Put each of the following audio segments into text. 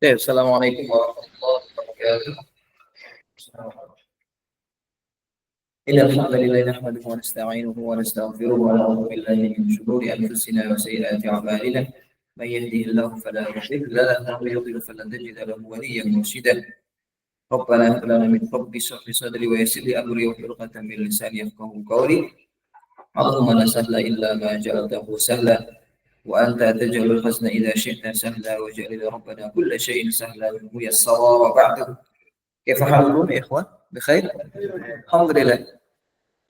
Assalamualaikum warahmatullahi wabarakatuh. Innal hamdalillah nahmaduhu wa nasta'inuhu wa nastaghfiruhu wa na'udzu billahi min shururi anfusina wa sayyiati a'malina. May yahdihillahu fala mudilla lahu wa may yudlil falan tajida lahu waliyyan mursyida. Rabbana hab lana min fadlik shrah li sadri wa yassir li amri wahlul 'uqdatam min lisani yafqahu qawli. Allahumma la sahla illa ma ja'altahu sahla wa anta taj'alul hazna idza syi'ta sahla wa ja'al rabbana kulla syai'in sahlan muyassara wa ba'du. Kaifa halukum ya ikhwan? Bikhair? Alhamdulillah.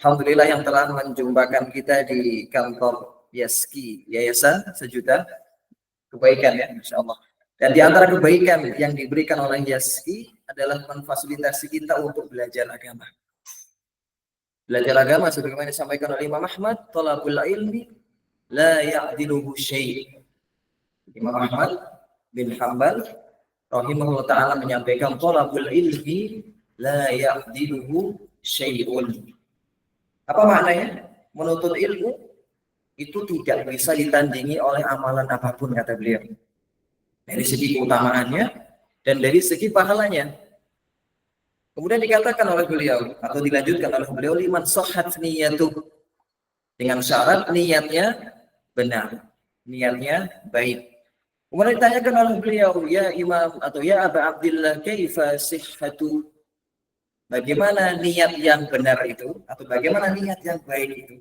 Alhamdulillah yang telah menjumpakan kita di kantor Yaski Yayasan Sejuta Kebaikan ya, insyaallah. Dan di antara kebaikan yang diberikan oleh Yaski adalah memfasilitasi kita untuk belajar agama. Belajar agama sebagaimana disampaikan oleh Imam Ahmad, talabul ilmi la ya'diluhu syai'. Imam Ahmad bin Hanbal rahimahullah ta'ala menyampaikan talabul ilmi la ya'diluhu syai'un. Apa maknanya? Menuntut ilmu itu tidak bisa ditandingi oleh amalan apapun, kata beliau. Dari segi keutamaannya dan dari segi pahalanya. Kemudian dikatakan oleh beliau atau dilanjutkan oleh beliau, liman sahhat niyatuh, dengan syarat niatnya benar, niatnya baik. Kemudian ditanyakan oleh beliau, ya Imam atau ya Aba Abdillah, kaifa sihhatu? Bagaimana niat yang benar itu atau bagaimana niat yang baik itu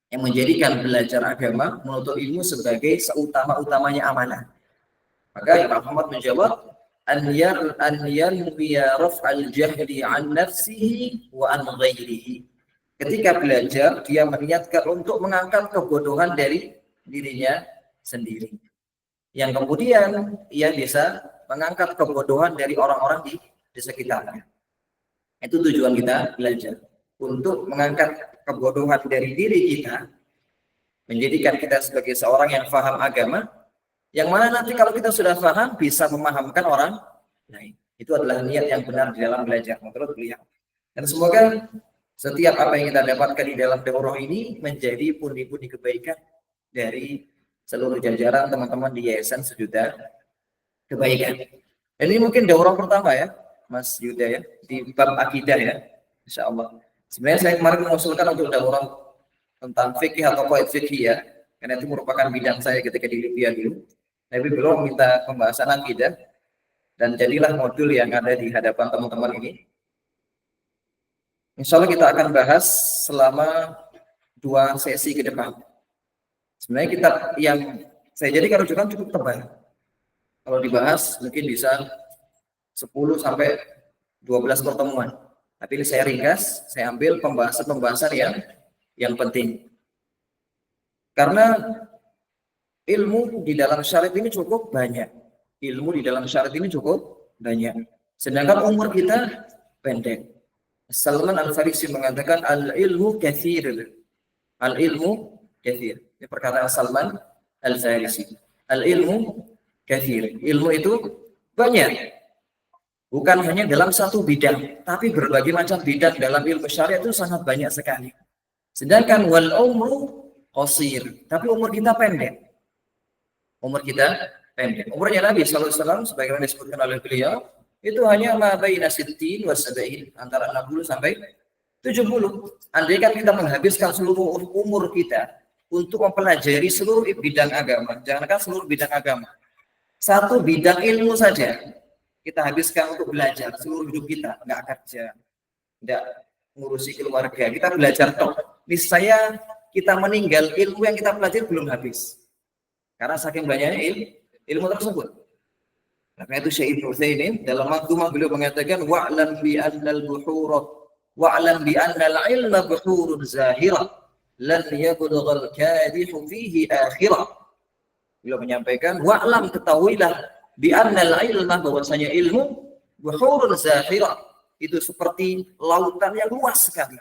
yang menjadikan belajar agama, menuntut ilmu sebagai seutama-utamanya amalan? Maka Imam Muhammad menjawab, an yanwiya raf'al jahli an nafsihi wa an ghairihi. Ketika belajar, dia meniatkan untuk mengangkat kebodohan dari dirinya sendiri. Yang kemudian ia bisa mengangkat kebodohan dari orang-orang di sekitarnya. Itu tujuan kita belajar, untuk mengangkat kebodohan dari diri kita, menjadikan kita sebagai seorang yang paham agama, yang mana nanti kalau kita sudah paham bisa memahamkan orang lain. Itu adalah niat yang benar di dalam belajar menurut beliau. Dan semoga setiap apa yang kita dapatkan di dalam daurah ini menjadi pundi-pundi kebaikan dari seluruh jajaran teman-teman di Yayasan Sejuta Kebaikan. Dan ini mungkin daurah pertama ya, Mas Yuda ya, di bab akidah ya, insya Allah. Sebenarnya saya kemarin mengusulkan untuk daurah tentang fikih atau qawaid fikih ya, karena itu merupakan bidang saya ketika di Libya dulu. Tapi belum minta pembahasan akidah, dan jadilah modul yang ada di hadapan teman-teman ini. Insya Allah kita akan bahas selama 2 sesi ke depan. Sebenarnya kitab yang saya jadikan rujukan cukup tebal. Kalau dibahas mungkin bisa 10 sampai 12 pertemuan. Tapi ini saya ringkas, saya ambil pembahasan-pembahasan yang penting. Karena ilmu di dalam syariat ini cukup banyak. Ilmu di dalam syariat ini cukup banyak. Sedangkan umur kita pendek. Salman Al-Farisi mengatakan al-ilmu katsir. Al-ilmu katsir. Ini perkataan Salman Al-Farisi. Al-ilmu katsir. Ilmu itu banyak. Bukan hanya dalam satu bidang, tapi berbagai macam bidang dalam ilmu syariat itu sangat banyak sekali. Sedangkan wal umru qasir, tapi umur kita pendek. Umur kita pendek. Umurnya Nabi sallallahu alaihi wasallam sebagaimana disebutkan oleh beliau, itu hanya ma baina sittin wa sab'in, antara 60 sampai 70. Andaikan kita menghabiskan seluruh umur kita untuk mempelajari seluruh bidang agama, jangankan seluruh bidang agama, satu bidang ilmu saja kita habiskan untuk belajar seluruh hidup kita, nggak kerja, nggak ngurusi keluarga, kita belajar toh. Niscaya kita meninggal, ilmu yang kita pelajari belum habis. Karena saking banyaknya ilmu tersebut. Karena itu Syekh Ibnu Utsaimin dalam maktumah beliau mengatakan wa'lam bi annal buhura wa'lam bi annal ilma buhurun zahira lan yablughal kadihu fihi akhirah. Beliau menyampaikan wa'lam, ketahuilah, bi annal ilma, bahwasanya ilmu buhurun zahira, itu seperti lautan yang luas sekali.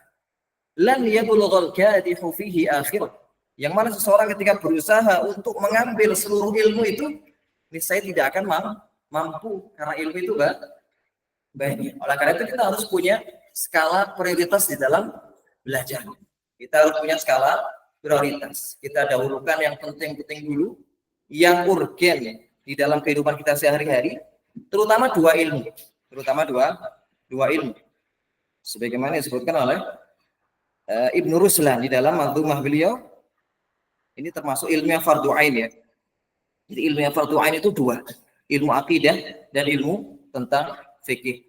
Lan yablughal kadihu fihi akhirah, yang mana seseorang ketika berusaha untuk mengambil seluruh ilmu itu niscaya tidak akan mampu, karena ilmu itu banyak. Oleh karena itu kita harus punya skala prioritas di dalam belajar. Kita harus punya skala prioritas. Kita dahulukan yang penting-penting dulu, yang urgen di dalam kehidupan kita sehari-hari, terutama dua ilmu. Terutama dua ilmu. Sebagaimana disebutkan oleh Ibnu Ruslan di dalam manzumah beliau, ini termasuk ilmu yang fardu ain ya. Jadi ilmu yang fardu ain itu dua, ilmu akidah dan ilmu tentang fikih.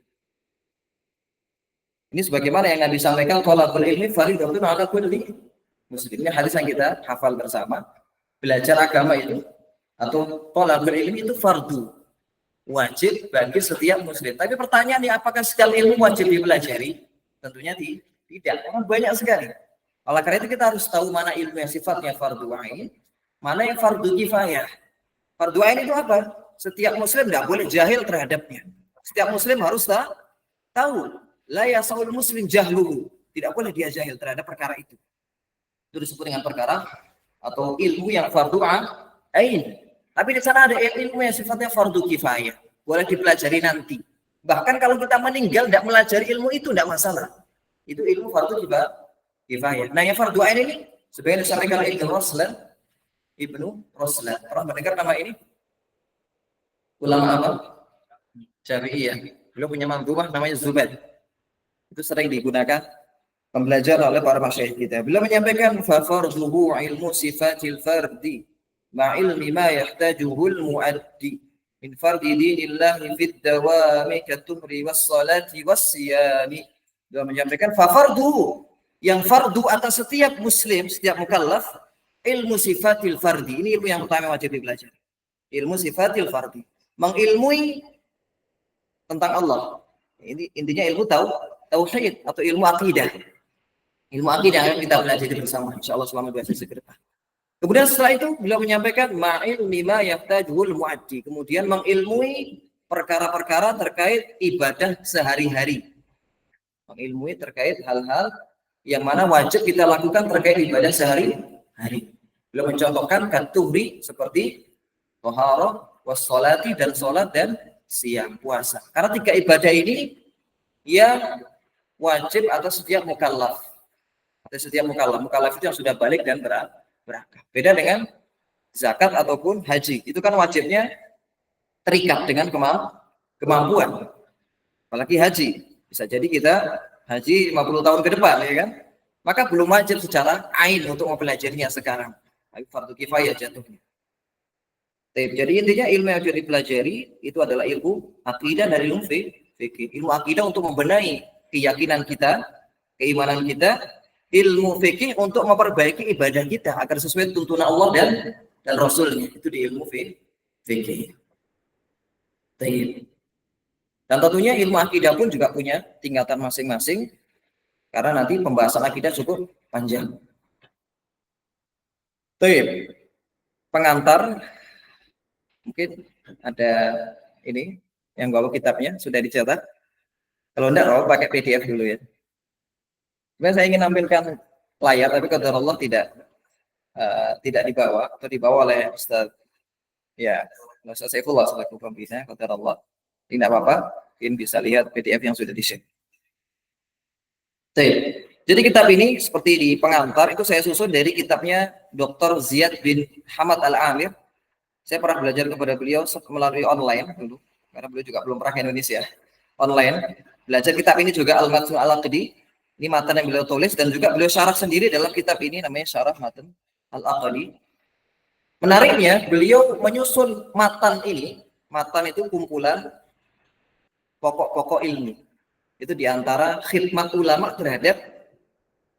Ini sebagaimana yang Nabi sampaikan, thalabul ilmi fardhatun 'ala kulli muslim. Ini hadis yang kita hafal bersama. Belajar agama itu atau thalabul ilmi itu fardu, wajib bagi setiap muslim. Tapi pertanyaannya, apakah segala ilmu wajib dipelajari? Tentunya tidak. Karena banyak sekali. Oleh karena itu kita harus tahu mana ilmu yang sifatnya fardu ain, mana yang fardu kifayah. Fardu ain itu apa? Setiap muslim tidak boleh jahil terhadapnya. Setiap muslim harus tahu. La yasaul muslim jahluhu. Tidak boleh dia jahil terhadap perkara itu. Itu disebut dengan perkara atau ilmu yang fardu ain. Tapi di sana ada ilmu yang sifatnya fardu kifayah. Boleh dipelajari nanti. Bahkan kalau kita meninggal tidak melajari ilmu itu tidak masalah. Itu ilmu fardu kifayah. Nah, yang fardu ain ini sebagian disampaikan oleh Ibnu Ruslan. Pernah mendengar nama ini? Ulama apa? Syafi'iyah. Beliau punya manzumah namanya Zubaid. Itu sering digunakan pembelajaran oleh para masyayikh kita. Beliau menyampaikan fa farduhu ilmu sifatil fardi ma ilmi ma yahtajuhu al-muaddi min fardi dinillahi fid dawami katumri was salati was siyami. Beliau menyampaikan fa farduhu, yang fardu atas setiap muslim, setiap mukallaf, ilmu sifatil fardi. Ini ilmu yang pertama wajib dipelajari. Ilmu sifatil fardi, mengilmui tentang Allah. Ini intinya ilmu tauhid atau ilmu akidah. Ilmu akidah yang kita pelajari bersama insyaallah selama 2 sesi ke depan. Kemudian setelah itu beliau menyampaikan ma'ilmi ma yahtajuhul muaddi. Kemudian mengilmui perkara-perkara terkait ibadah sehari-hari. Mengilmui terkait hal-hal yang mana wajib kita lakukan terkait ibadah sehari-hari. Beliau mencontohkan katuhri seperti thaharah, wassalati dan salat dan siam puasa. Karena 3 ibadah ini yang wajib atas setiap mukallaf. Atas setiap mukallaf. Mukallaf itu yang sudah balik dan berakal. Beda dengan zakat ataupun haji. Itu kan wajibnya terikat dengan kemampuan. Apalagi haji. Bisa jadi kita haji 50 tahun ke depan, ya kan? Maka belum wajib secara ain untuk mempelajarinya sekarang. Fardu kifayah jatuhnya. Jadi intinya ilmu yang harus dipelajari itu adalah ilmu akidah dari ilmu fikih. Ilmu akidah untuk membenahi keyakinan kita, keimanan kita, ilmu fikih untuk memperbaiki ibadah kita agar sesuai tuntunan Allah dan Rasulnya. Itu di ilmu fikih. Dan tentunya ilmu akidah pun juga punya tingkatan masing-masing karena nanti pembahasan akidah cukup panjang. Pengantar, mungkin ada ini yang bawa kitabnya sudah dicetak. Kalau enggak, pakai PDF dulu ya. Sebenarnya saya ingin nampilkan layar, tapi qadarullah tidak dibawa atau dibawa oleh Ustaz Saifullah selaku pembina. Qadarullah tidak apa-apa, mungkin bisa lihat PDF yang sudah di-share. Jadi kitab ini seperti di pengantar itu saya susun dari kitabnya Dr. Ziyad bin Hamad Al-Amir. Saya pernah belajar kepada beliau melalui online dulu, karena beliau juga belum pernah ke Indonesia. Online belajar kitab ini juga Al-Matn Al-Aqdi. Ini matan yang beliau tulis dan juga beliau syarah sendiri dalam kitab ini namanya Syarah Matn Al-Aqdi. Menariknya beliau menyusun matan ini. Matan itu kumpulan pokok-pokok ilmu. Itu diantara khidmat ulama terhadap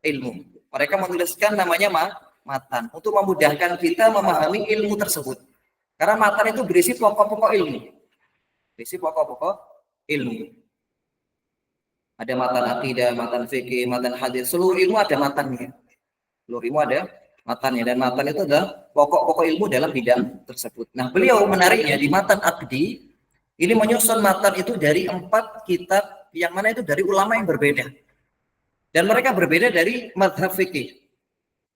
ilmu. Mereka menuliskan namanya matan untuk memudahkan kita memahami ilmu tersebut. Karena matan itu berisi pokok-pokok ilmu. Berisi pokok-pokok ilmu. Ada matan akidah, matan fikih, matan hadis. Seluruh ilmu ada matannya. Seluruh ilmu ada matannya. Dan matan itu adalah pokok-pokok ilmu dalam bidang tersebut. Nah, beliau menariknya di matan Aqdi, ini menyusun matan itu dari 4 kitab yang mana itu dari ulama yang berbeda. Dan mereka berbeda dari mazhab fikih.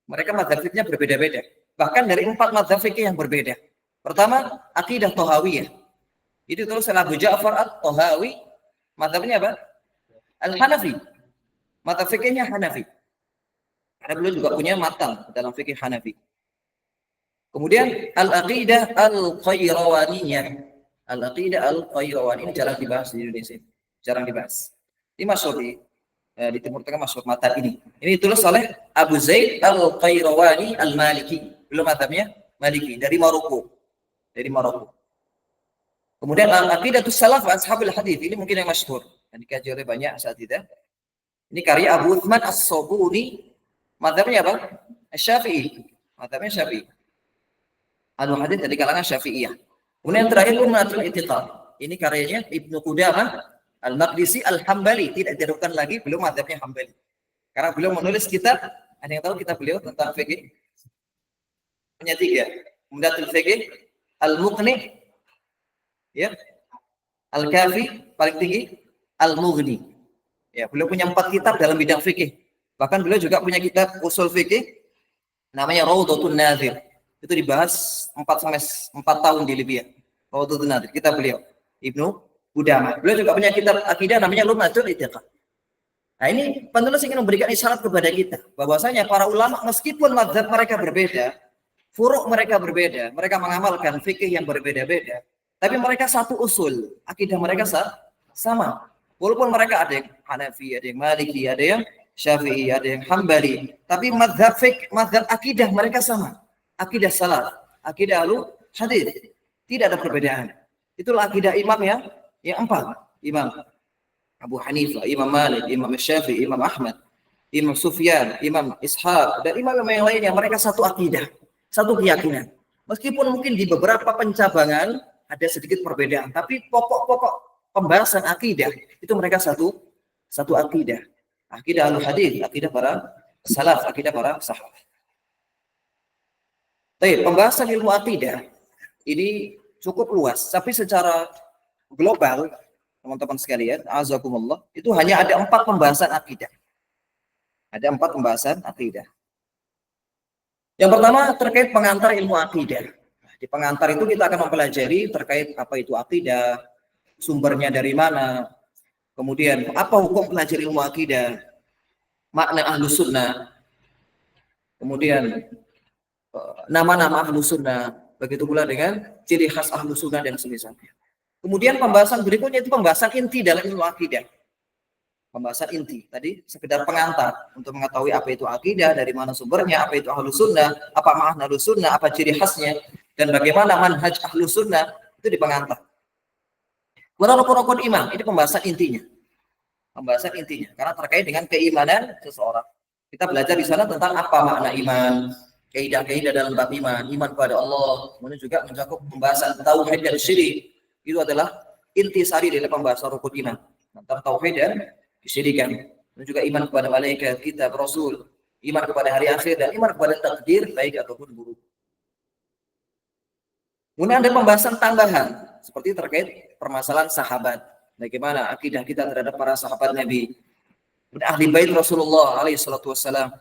Mereka mazhab fikihnya berbeda-beda. Bahkan dari 4 mazhab fikih yang berbeda. Pertama, akidah Thahawiyah. Itu terus Abu Ja'far At-Tahawi. Mazhabnya apa? Al-Hanafi. Mazhab fikihnya Hanafi. Karena beliau juga punya matan dalam fikih Hanafi. Kemudian Al-Aqidah Al-Qayrawaniyah. Al-Aqidah Al-Qayrawani ini jarang dibahas di Indonesia. Jarang dibahas. Ini masyhur di Timur Tengah, masyhur matan ini. Ini ditulis oleh Abu Zaid Al-Qayrawani Al-Maliki. Belum mazhabnya Maliki dari Maroko. Dari Maroko. Kemudian Al-Aqidatus Salaf Ashabul Hadits. Ini mungkin yang masyhur. Dan dikaji oleh banyak saat itu. Ini karya Abu Uthman As-Sabuni. Mazhabnya apa? Syafi'i. Mazhabnya Syafi'i. Al-Hadits dari kalangan Syafi'iyah. Kemudian yang terakhir Ummatul I'tiqad. Ini karyanya Ibnu Qudamah Al-Maqdisi Al-Hambali. Tidak diragukan lagi, belum mazhabnya Hambali. Karena beliau menulis kitab, ada yang tahu kitab beliau tentang fikih? Punya 3. Umdatul Fiqih, Al-Muqni, ya, Al-Kafi, paling tinggi, Al-Mughni. Ya, beliau punya 4 kitab dalam bidang fikih. Bahkan beliau juga punya kitab usul fikih namanya Raudhatun Nadhir. Itu dibahas 4 tahun di Libya. Raudhatun Nadhir, kitab beliau. Ibnu Qudamah. Beliau juga punya kitab akidah namanya Lum'atul I'tiqad. Nah, ini penulis ingin memberikan isyarat kepada kita bahwasanya para ulama meskipun mazhab mereka berbeda, furuk mereka berbeda, mereka mengamalkan fikih yang berbeda-beda, tapi mereka satu usul, akidah mereka sama. Walaupun mereka ada yang Hanafi, ada yang Maliki, ada yang Syafi'i, ada yang Hambali, tapi mazhab fikih, mazhab akidah mereka sama. Akidah salaf, akidah ahlu hadits, tidak ada perbedaan. Itulah akidah imam yang 4. Imam Abu Hanifah, Imam Malik, Imam Syafi'i, Imam Ahmad, Imam Sufyan, Imam Ishaq, dan imam yang lainnya, mereka satu akidah, satu keyakinan. Meskipun mungkin di beberapa pencabangan ada sedikit perbedaan, tapi pokok-pokok pembahasan akidah itu mereka satu akidah. Akidah al-hadits, akidah para salaf, akidah para sahabat. Baik, pembahasan ilmu akidah ini cukup luas, tapi secara global, teman-teman sekalian, azakumullah, itu hanya ada 4 pembahasan akidah. Ada 4 pembahasan akidah. Yang pertama terkait pengantar ilmu akidah. Di pengantar itu kita akan mempelajari terkait apa itu akidah, sumbernya dari mana, kemudian apa hukum pelajari ilmu akidah, makna ahlus sunnah, kemudian nama-nama ahlus sunnah, begitu pula dengan ciri khas ahlus sunnah dan semisalnya. Kemudian pembahasan berikutnya itu pembahasan inti dalam ilmu akidah. Pembahasan inti tadi sekedar pengantar untuk mengetahui apa itu akidah, dari mana sumbernya, apa itu ahlus sunnah, apa makna ahlus sunnah, apa ciri khasnya, dan bagaimana manhaj ahlus sunnah, itu di pengantar. Rukun-rukun iman, ini pembahasan intinya. Pembahasan intinya, karena terkait dengan keimanan seseorang. Kita belajar di sana tentang apa makna iman, kaidah-kaidah dalam bab iman kepada Allah, kemudian juga mencakup pembahasan tauhid dan syirik. Itu adalah intisari dari pembahasan rukun iman tentang tauhid dan kesyirikan. Dan juga iman kepada malaikat, kitab, rasul, iman kepada hari akhir, dan iman kepada takdir baik ataupun buruk. Kemudian ada pembahasan tambahan seperti terkait permasalahan sahabat. Bagaimana akidah kita terhadap para sahabat Nabi, ahli bait Rasulullah alaihi salatu wassalam,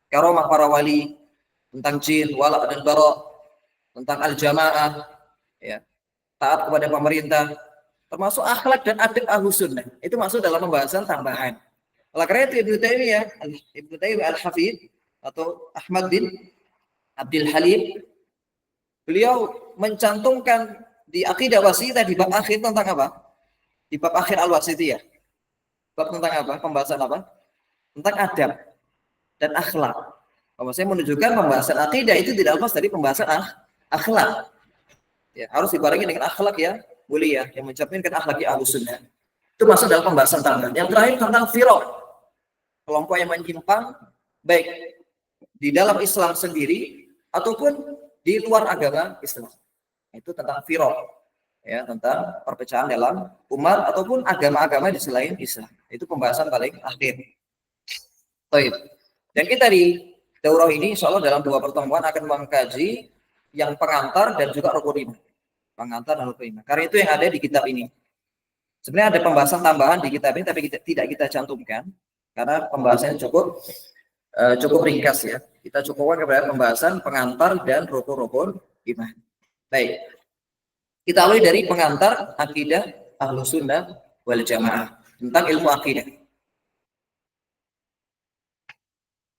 karamah para wali, tentang jin, wala dan bara, tentang al-jamaah, ya, taat kepada pemerintah, termasuk akhlak dan adab ahlus sunnah. Itu masuk dalam pembahasan tambahan. Oleh karena itu Ibnu Taimiyah Al-Hafidz atau Ahmad bin Abdul Halim, beliau mencantumkan di Aqidah Wasithiyah di bab akhir tentang apa? Di bab akhir Al-Wasithiyah. Bab tentang apa? Pembahasan apa? Tentang adab dan akhlak. Saya menunjukkan pembahasan akidah itu tidak lepas dari pembahasan akhlak. Ya, harus dibarengi dengan akhlak ya mulia yang mencerminkan akhlak ahlus sunnah. Itu masuk dalam pembahasan tambahan. Yang terakhir tentang firaq, kelompok yang menyimpang baik di dalam Islam sendiri ataupun di luar agama Islam. Itu tentang firaq, ya, tentang perpecahan dalam umat ataupun agama-agama di selain Islam. Itu pembahasan paling akhir. Baik. Dan kita di daurah ini insya Allah dalam 2 pertemuan akan mengkaji yang pengantar dan juga rukun iman. Pengantar dan rukun iman. Karena itu yang ada di kitab ini. Sebenarnya ada pembahasan tambahan di kitab ini, tapi tidak kita cantumkan karena pembahasannya cukup ringkas ya. Kita cukupkan kepada pembahasan pengantar dan rukun-rukun iman. Baik. Kita mulai dari pengantar akidah Ahlus Sunnah wal Jamaah tentang ilmu akidah.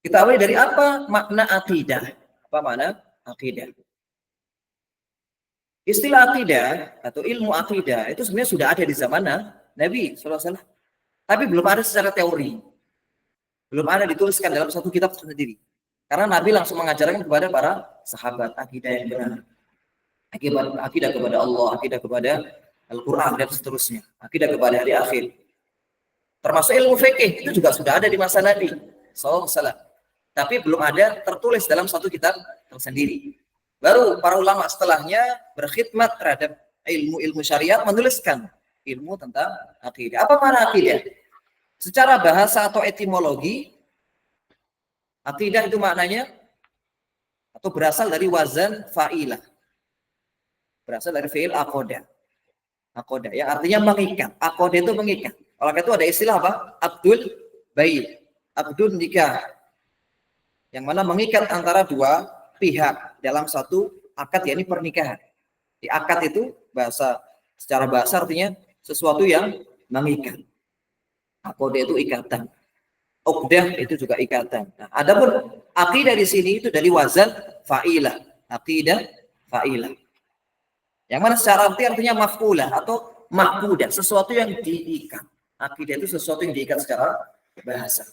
Kita mulai dari apa makna akidah? Apa makna akidah? Istilah akidah atau ilmu akidah itu sebenarnya sudah ada di zaman Nabi SAW. Tapi belum ada secara teori. Belum ada dituliskan dalam satu kitab sendiri. Karena Nabi langsung mengajarkan kepada para sahabat akidah yang benar. Akidah kepada Allah, akidah kepada Al-Quran, dan seterusnya. Akidah kepada hari akhir. Termasuk ilmu fikih, itu juga sudah ada di masa Nabi SAW. Tapi belum ada tertulis dalam satu kitab tersendiri. Baru para ulama setelahnya berkhidmat terhadap ilmu-ilmu syariat menuliskan ilmu tentang akidah. Apa makna akidah? Secara bahasa atau etimologi, akidah itu maknanya atau berasal dari wazan fa'ilah. Berasal dari fi'il aqoda. Aqoda yang artinya mengikat. Aqoda itu mengikat. Oleh itu ada istilah apa? Abdul bayi. Abdul nikah. Yang mana mengikat antara dua pihak dalam satu akad, yakni pernikahan. Di akad itu secara bahasa artinya sesuatu yang mengikat. Aqoda itu ikatan. Uqdah itu juga ikatan. Nah, adapun akidah di sini itu dari wazan fa'ilah. Akidah fa'ilah. Yang mana secara arti artinya maf'ulah atau mahkudah, sesuatu yang diikat. Akidah itu sesuatu yang diikat secara bahasa.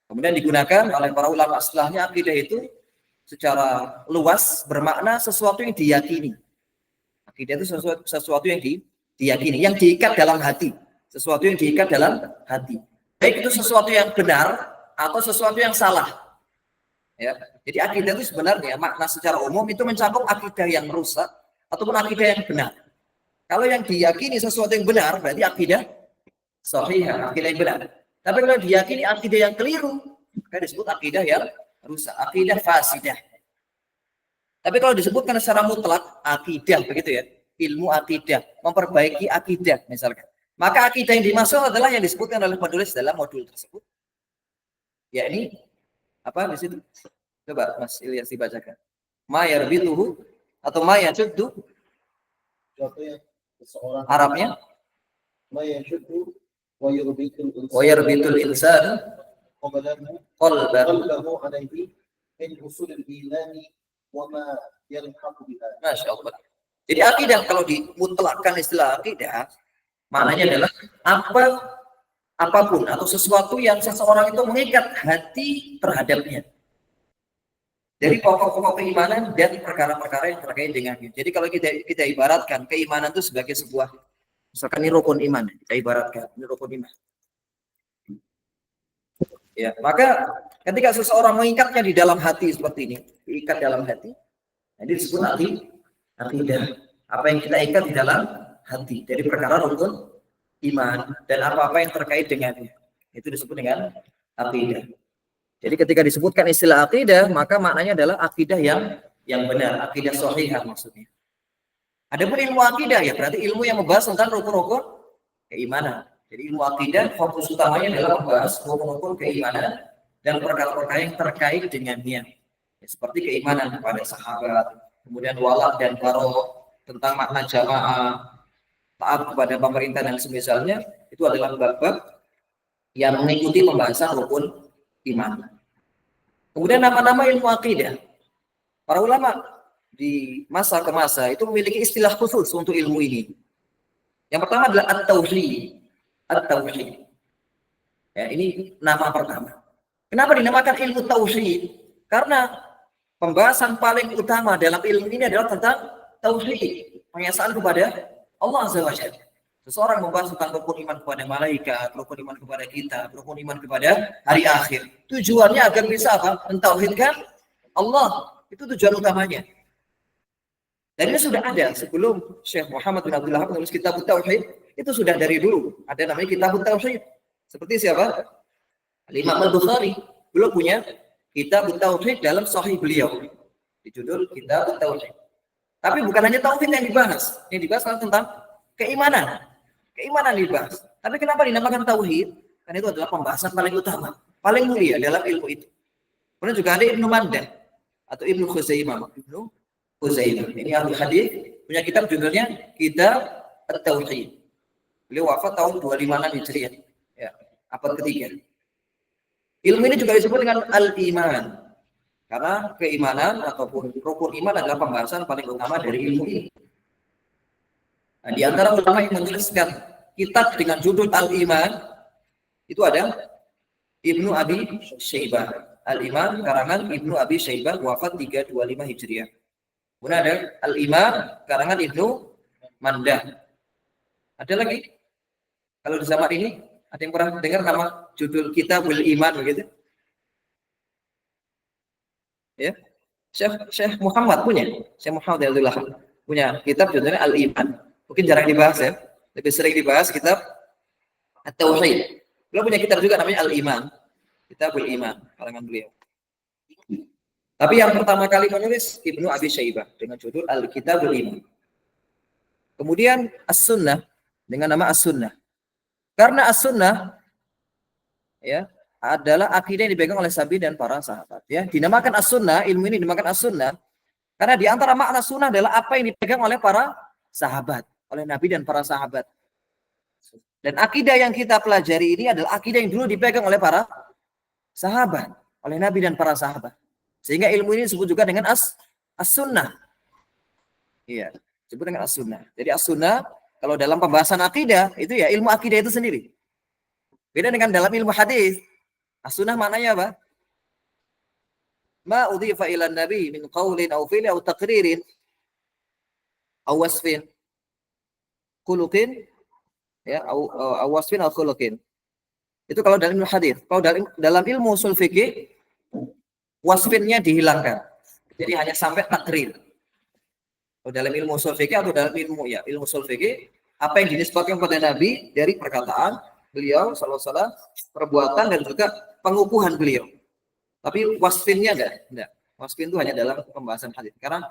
Kemudian digunakan oleh para ulama setelahnya akidah itu secara luas bermakna sesuatu yang diyakini. Akidah itu sesuatu yang diyakini, yang diikat dalam hati. Sesuatu yang diikat dalam hati. Baik itu sesuatu yang benar atau sesuatu yang salah. Ya. Jadi akidah itu sebenarnya makna secara umum itu mencakup akidah yang rusak ataupun akidah yang benar. Kalau yang diyakini sesuatu yang benar berarti akidah sahihah, akidah yang benar. Tapi kalau diyakini akidah yang keliru, maka disebut akidah yang rusak, akidah fasidah. Tapi kalau disebutkan secara mutlak akidah begitu ya, ilmu akidah, memperbaiki akidah misalkan. Maka akidah yang dimaksud adalah yang disebutkan oleh penulis dalam modul tersebut. Yakni apa di situ? Coba Mas Ilyas dibacakan. Ma yarbituhu atau ma yashuddu. Arabnya ma yashuddu wa yarbitul insan qalbahu alaihi min usul al-iman wa ma yalhaqu biha. Masyaallah. Jadi akidah kalau dimutlakkan istilah akidah maknanya adalah apapun atau sesuatu yang seseorang itu mengikat hati terhadapnya. Dari pokok-pokok keimanan dan perkara-perkara yang terkait dengannya. Jadi kalau kita ibaratkan keimanan itu sebagai sebuah, misalkan ini rukun iman, kita ibaratkan ini rukun iman. Ya, maka ketika seseorang mengikatnya di dalam hati seperti ini, diikat dalam hati, jadi disebut akidah. Apa yang kita ikat di dalam hati dari perkara rukun iman dan apa-apa yang terkait dengannya itu disebut dengan akidah. Jadi ketika disebutkan istilah akidah maka maknanya adalah akidah yang benar, akidah sahihah maksudnya. Adapun ilmu akidah ya berarti ilmu yang membahas tentang rukun-rukun keimanan. Jadi ilmu akidah fokus utamanya adalah membahas rukun-rukun keimanan dan perkara-perkara yang terkait dengannya. Ya, seperti keimanan kepada sahabat, kemudian wala dan baro, tentang makna jamaah, taat kepada pemerintah dan semisalnya, itu adalah bab-bab yang mengikuti pembahasan rukun iman. Kemudian nama-nama ilmu akidah. Para ulama di masa ke masa itu memiliki istilah khusus untuk ilmu ini. Yang pertama adalah at-tauhid. At-tauhid. Ya, ini nama pertama. Kenapa dinamakan ilmu tauhid? Karena pembahasan paling utama dalam ilmu ini adalah tentang tauhid, pengesaan kepada Allah Azza wa Jalla. Seseorang membahas tentang rukun iman kepada malaikat, rukun iman kepada kitab, rukun iman kepada hari akhir. Tujuannya agar bisa apa? Mentauhidkan Allah. Itu tujuan utamanya. Dan ini sudah ada sebelum Syekh Muhammad bin Abdul Wahab menulis kitab Tauhid, itu sudah dari dulu. Ada namanya kitab Tauhid. Seperti siapa? Imam Al-Bukhari. Beliau punya kitab Tauhid dalam Sahih beliau. Dijudul kitab Tauhid. Tapi bukan hanya tauhid yang dibahas. Yang dibahas tentang keimanan. Keimanan dibahas. Tapi kenapa dinamakan tauhid? Karena itu adalah pembahasan paling utama, paling mulia dalam ilmu itu. Kemudian juga ada Ibnu Mandah atau Ibnu Khuzaimah. Ibnu Khuzaimah. Ini ahli hadis punya kitab judulnya Kitab At-Tauhid. Beliau wafat tahun 256 Hijriah. Ya, abad ketiga. Ilmu ini juga disebut dengan al-iman. Karena keimanan ataupun rukun iman adalah pembahasan paling utama dari ilmu ini. Nah, di antara ulama yang menuliskan kitab dengan judul Al-Iman itu ada Ibnu Abi Syaibah. Al-Iman karangan Ibnu Abi Syaibah wafat 325 Hijriah. Kemudian ada Al-Iman karangan Ibnu Mandah. Ada lagi? Kalau di zaman ini ada yang pernah dengar nama judul Kitabul Iman begitu? Ya. Syekh Muhammad punya. Syekh Muhammad Abdullah punya kitab judulnya Al-Iman. Mungkin jarang dibahas ya. Lebih sering dibahas kitab At-Tauhid. Beliau punya kitab juga namanya Al-Iman. Kitabul Iman karangan beliau. Tapi yang pertama kali menulis Ibnu Abi Syaibah dengan judul Al-Kitabul Iman. Kemudian As-Sunnah dengan nama As-Sunnah. Karena As-Sunnah ya adalah akidah yang dipegang oleh Sabi dan para sahabat ya. Dinamakan As-Sunnah, ilmu ini dinamakan As-Sunnah karena di antara makna sunnah adalah apa yang dipegang oleh para sahabat, oleh Nabi dan para sahabat. Dan akidah yang kita pelajari ini adalah akidah yang dulu dipegang oleh para sahabat, oleh Nabi dan para sahabat. Sehingga ilmu ini disebut juga dengan As-Sunnah. Iya, disebut dengan As-Sunnah. Jadi As-Sunnah kalau dalam pembahasan akidah itu ya ilmu akidah itu sendiri. Beda dengan dalam ilmu hadis. As-Sunnah maknanya apa? Ma udhifa ila nabi min qaulin aw fi'lin aw taqririn aw wasfin khuluqin ya aw wasfin aw khuluqin. Itu kalau dalam ilmu hadis. Kalau dalam ilmu usul fikih wasfinnya dihilangkan. Jadi hanya sampai takrir. Kalau dalam ilmu usul fikih atau dalam ilmu usul fikih apa yang dinisbatkan kepada Nabi dari perkataan beliau sallallahu alaihi wasallam, perbuatan dan juga pengukuhan beliau. Tapi wasfinnya enggak. Wasfin itu hanya dalam pembahasan hadis. Karena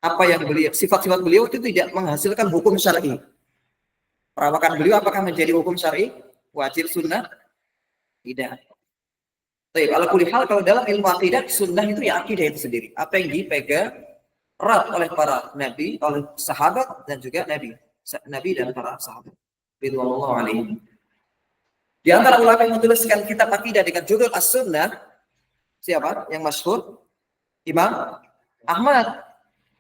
apa yang beliau, sifat-sifat beliau itu tidak menghasilkan hukum syar'i. Perawakan beliau apakah menjadi hukum syar'i? Wajib, sunnah? Tidak. Baik, kalau dalam ilmu akidah, sunnah itu ya akidah itu sendiri. Apa yang dipegang erat oleh para nabi, oleh sahabat dan juga nabi dan para sahabat. Ridwanullah alaihim. Di antara ulama yang menuliskan kitab akidah dengan judul As-Sunnah, siapa? Yang masyhur Imam Ahmad.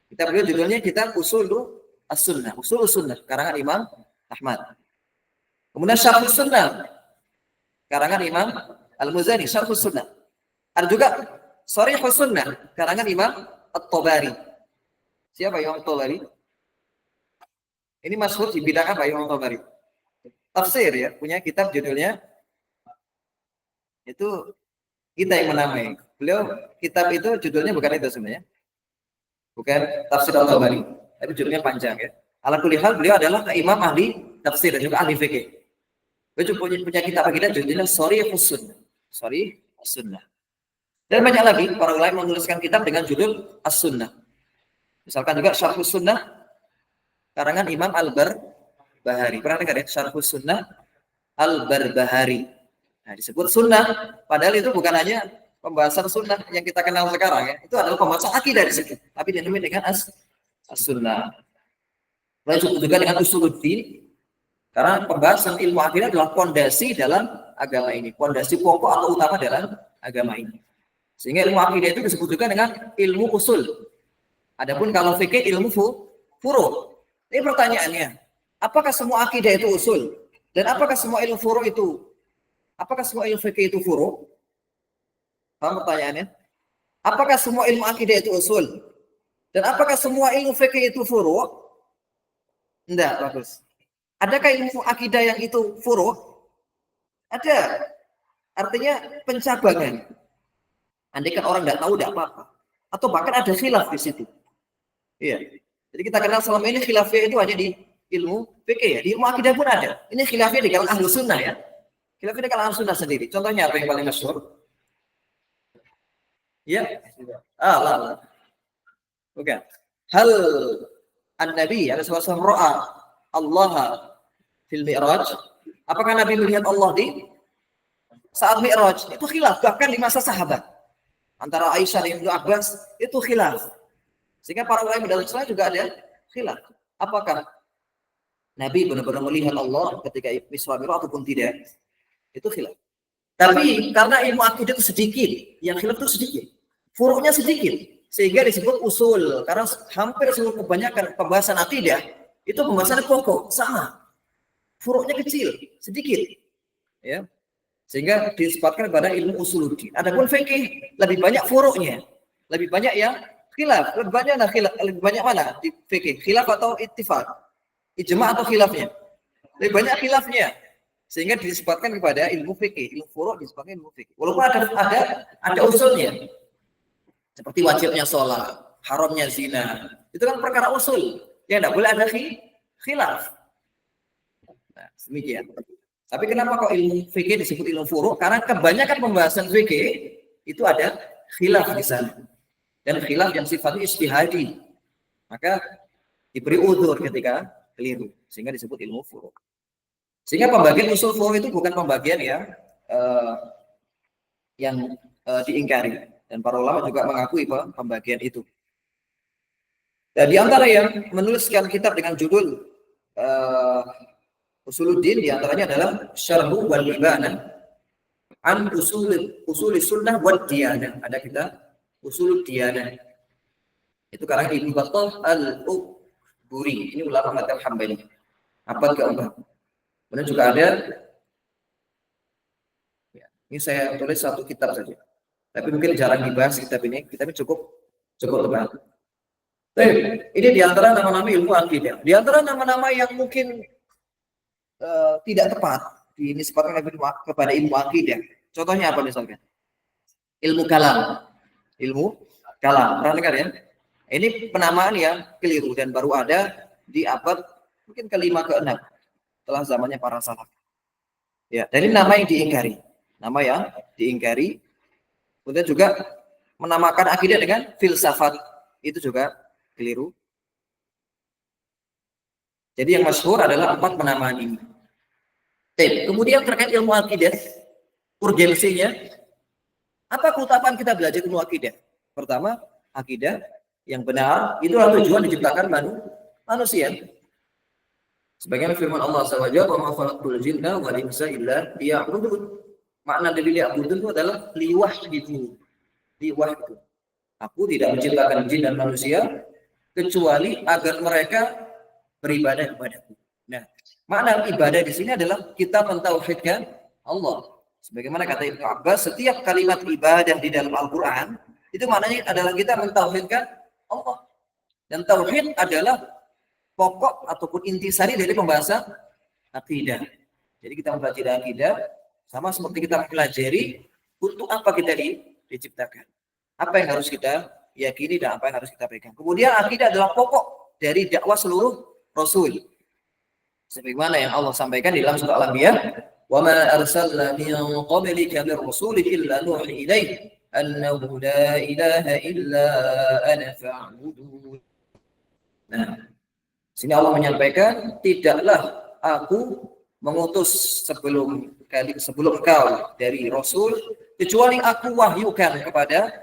Kitab beliau judulnya kitab Usul As-Sunnah, Usul Sunnah, karangan Imam Ahmad. Kemudian Syarh Sunnah, karangan Imam Al-Muzani, Syarh Sunnah. Ada juga Sharih Sunnah, karangan Imam At-Tabari. Siapa Imam At-Tabari? Ini masyhur di bidang apa Imam At-Tabari? Tafsir ya, punya kitab judulnya itu kita yang menamai. Beliau kitab itu judulnya bukan itu sebenarnya. Bukan Tafsir At-Tabari, tapi judulnya panjang ya. Ala kulli hal beliau adalah imam ahli tafsir dan juga ahli fikih. Beliau punya kitab akidah judulnya Sharih Sunnah. Sharih Sunnah. Dan banyak lagi para ulama menuliskan kitab dengan judul As-Sunnah. Misalkan juga Syarh Sunnah karangan Imam Al-Barbahari. Pernah dengar ya? Syarh Sunnah Al-Barbahari. Nah, disebut sunnah, padahal itu bukan hanya pembahasan sunnah yang kita kenal sekarang ya. Itu adalah pembahasan akidah di situ. Tapi dinamai dengan as-sunnah. Lalu juga dengan usuluddin. Karena pembahasan ilmu akidah adalah fondasi dalam agama ini, fondasi pokok atau utama dalam agama ini. Sehingga ilmu akidah itu disebut juga dengan ilmu usul. Adapun kalau fikih ilmu furu'. Ini pertanyaannya, apakah semua akidah itu usul? Dan apakah semua ilmu furu' itu? Apakah semua ilmu fikih itu furu'? Paham pertanyaannya? Apakah semua ilmu akidah itu usul? Dan apakah semua ilmu fikih itu furu'? Enggak, bagus. Adakah ilmu akidah yang itu furu'? Ada. Artinya pencabangan. Andaikan orang enggak tahu, enggak apa-apa. Atau bahkan ada khilaf di situ. Iya. Jadi kita kenal selama ini khilafnya itu hanya di ilmu fikih ya. Di ilmu akidah pun ada. Ini khilafnya di kalangan ahlu sunnah ya. Khilafnya di kalangan ahlu sunnah sendiri. Contohnya apa yang paling masyhur? Ya. Bukan. Hal an-nabi ada sesuatu ro'a Allah fil mi'raj. Apakah Nabi melihat Allah di saat mi'raj? Itu khilaf bahkan di masa sahabat. Antara Aisyah dan Ibnu Abbas itu khilaf. Sehingga para ulama dalam Islam juga ada khilaf. Apakah Nabi benar-benar melihat Allah ketika Isra Mi'raj ataupun tidak? Itu khilaf. Tapi karena ilmu akidah itu sedikit, yang khilaf itu sedikit. Furu'nya sedikit. Sehingga disebut usul. Karena hampir seluruh kebanyakan pembahasan akidah itu pembahasannya pokok, sama. Furuknya kecil, sedikit. Ya. Sehingga disebutkan pada ilmu usuluddin. Adapun fikih lebih banyak furuknya. Lebih banyak yang khilaf. Lebih banyak mana di fikih? Khilaf atau ittifaq? Ijma atau khilafnya? Lebih banyak khilafnya. Sehingga disebutkan kepada ilmu fikih, ilmu furuk disebutkan ilmu fikih. Walaupun ada usulnya. Seperti wajibnya sholat, haramnya zina. Itu kan perkara usul. Ya tidak boleh ada khilaf. Nah, demikian. Tapi kenapa kok ilmu fikih disebut ilmu furuk? Karena kebanyakan pembahasan fikih itu ada khilaf di sana. Dan khilaf yang sifatnya ijtihadi. Maka diberi udzur ketika keliru. Sehingga disebut ilmu furuk. Sehingga pembagian usul furuk itu bukan pembagian yang diingkari. Dan para ulama juga mengakui pembagian itu. Dan di antara yang menuliskan kitab dengan judul Usuluddin di antaranya adalah Syarhu wal Ibanah an usul sunnah wad diyanah. Ada kita Usulud Diyanah. Itu karena Ibnu Battah Al-Uqburi. Ini ulama mazhab Hambali. Abad ke-4. Kemudian juga ada ya, ini saya tulis satu kitab saja. Tapi mungkin jarang dibahas kitab ini. Kitab ini cukup tebal. Ini di antara nama-nama ilmu akidah. Di antara nama-nama yang mungkin tidak tepat dinisbatkan kepada ilmu akidah. Contohnya apa misalkan? Ilmu kalam. Pernah dengar ya? Ini penamaan yang keliru dan baru ada di abad mungkin ke-5 ke-6 setelah zamannya para salaf. Ya, dan ini nama yang diingkari. Kemudian juga menamakan akidah dengan filsafat. Itu juga keliru. Jadi yang masyhur adalah 4 penamaan ini. Kemudian terkait ilmu akidah, urgensinya, apa keutamaan kita belajar ilmu akidah? Pertama, akidah yang benar, itulah tujuan diciptakan manusia. Sebagaimana firman Allah SWT, "Wa ma khalaqtul jinna wal insa illa liya'budun." Makna dari liya'budun itu adalah liwahyidu. Aku tidak menciptakan jin dan manusia kecuali agar mereka beribadah kepadaku. Nah, makna ibadah di sini adalah kita mentauhidkan Allah. Sebagaimana kata Ibnu Abbas, setiap kalimat ibadah di dalam Al-Quran itu maknanya adalah kita mentauhidkan Allah. Dan tauhid adalah pokok ataupun intisari dari pembahasan akidah. Jadi kita mempelajari akidah sama seperti kita mempelajari untuk apa kita diciptakan. Apa yang harus kita yakini dan apa yang harus kita pegang. Kemudian akidah adalah pokok dari dakwah seluruh Rasul. Sebagaimana yang Allah sampaikan di dalam surah Al-Anbiya, "Wa ma arsalna min qablika min rasulin illa nuhi ilaihi annahu la ilaha illa ana fa'budun." Nah, sini Allah menyampaikan, tidaklah aku mengutus sebelum kau dari Rasul kecuali aku wahyukan kepada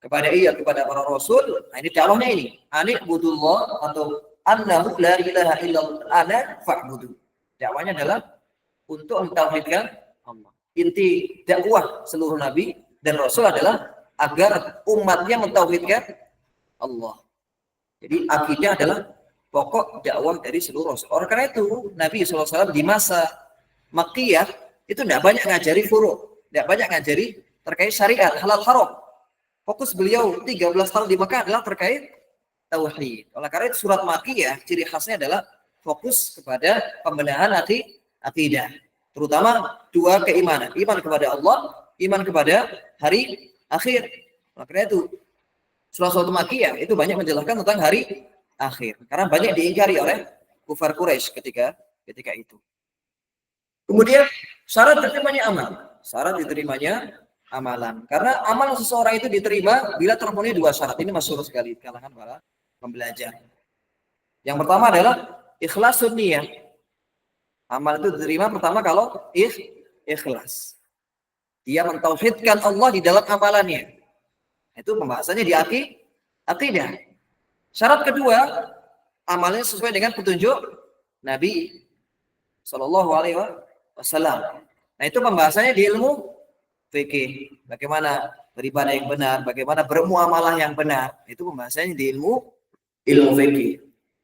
para Rasul. Nah, ini dakwahnya ini. Ani'budullah atau annahu la ilaha illallah ana fa'budu. Dakwahnya adalah untuk mentauhidkan Allah. Inti dakwah seluruh nabi dan rasul adalah agar umatnya mentauhidkan Allah. Jadi akidah adalah pokok dakwah dari seluruh rasul. Oleh karena itu Nabi SAW di masa Makkiyah itu tidak banyak ngajari furu', tidak banyak ngajari terkait syariat halal haram. Fokus beliau 13 tahun di Makkah adalah terkait tauhid. Oleh karena itu surat Makkiyah ciri khasnya adalah fokus kepada pembenahan akidah. Terutama 2 keimanan. Iman kepada Allah, iman kepada hari akhir. Oleh karena itu surat Makkiyah itu banyak menjelaskan tentang hari akhir. Karena banyak diingkari oleh kufar Quraisy ketika itu. Kemudian syarat diterimanya amal. Syarat diterimanya amalan. Karena amal seseorang itu diterima bila terpenuhi 2 syarat. Ini masyhur sekali di kalangan para pembelajar. Yang pertama adalah ikhlasun niyah. Amal itu diterima pertama kalau ikhlas. Dia mentauhidkan Allah di dalam amalannya. Itu pembahasannya di akidah. Syarat kedua, amalnya sesuai dengan petunjuk Nabi Sallallahu Alaihi Wasallam. Nah, itu pembahasannya di ilmu fikih. Bagaimana beribadah yang benar, bagaimana bermuamalah yang benar. Itu pembahasannya di ilmu fikih.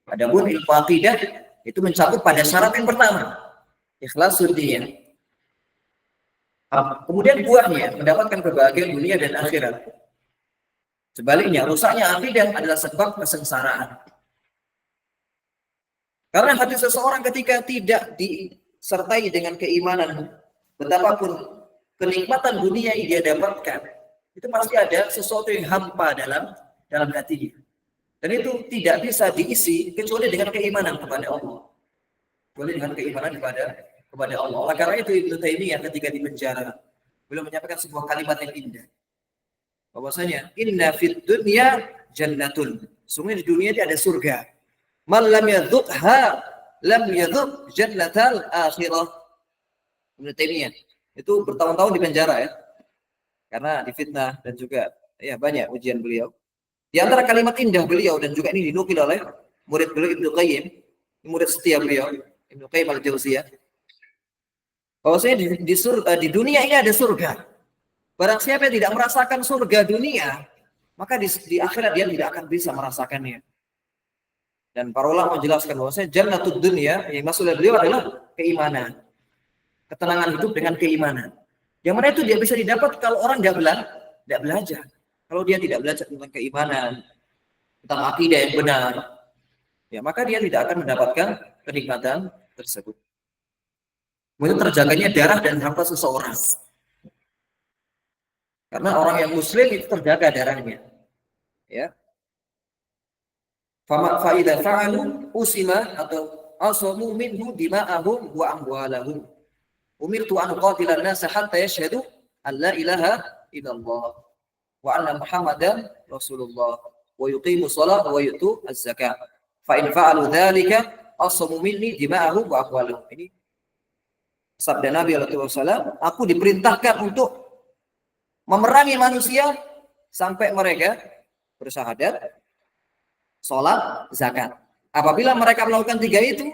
Adapun ilmu akidah itu mencakup pada syarat yang pertama, ikhlasul niyah. Kemudian buahnya mendapatkan kebahagiaan dunia dan akhirat. Sebaliknya, rusaknya akidah adalah sebab kesengsaraan. Karena hati seseorang ketika tidak disertai dengan keimanan, betapapun kenikmatan dunia yang dia dapatkan, itu pasti ada sesuatu yang hampa dalam hatinya. Dan itu tidak bisa diisi kecuali dengan keimanan kepada Allah. Kecuali dengan keimanan kepada Allah. Oleh karena itu Ibnu Taimiyah ketika di penjara, beliau menyampaikan sebuah kalimat yang indah. Bahwasanya inna fid dunya jannatun. Sungguh di dunia itu ada surga. Man lam yadzuqha lam yadzuq jannatal akhirah. Ibnu Taimiyah itu bertahun-tahun di penjara ya. Karena difitnah dan juga ya banyak ujian beliau. Di antara kalimat indah beliau dan juga ini dinukil oleh murid beliau Ibnu Qayyim, murid setia beliau, Ibnu Qayyim al-Jauziyah. Bahwasanya di dunia ini ada surga. Barang siapa yang tidak merasakan surga dunia, maka di akhirat dia tidak akan bisa merasakannya. Dan para ulama menjelaskan bahwasanya jannatud dunya yang maksud beliau adalah keimanan. Ketenangan hidup dengan keimanan. Yang mana itu dia bisa didapat kalau orang tidak belajar. Kalau dia tidak belajar tentang keimanan, tentang akidah yang benar, ya maka dia tidak akan mendapatkan kenikmatan tersebut. Kemudian terjaganya darah dan harta seseorang. Karena orang yang muslim itu terjaga darahnya. Ya. Fa'idha fa'alu usima atau asamu minhu dima'ahum wa amwalahum. Umirtu an qatilan nasa hatta yashhadu an la ilaha illallah wa anna Muhammadan Rasulullah wa yuqimu shalah wa yu'tu az-zakah. Fa in fa'alu dzalika asamu minni dima'ahum wa amwalahum. Ini sabda Nabi sallallahu alaihi wasallam, aku diperintahkan untuk memerangi manusia sampai mereka bersyahadat, sholat, zakat. Apabila mereka melakukan tiga itu,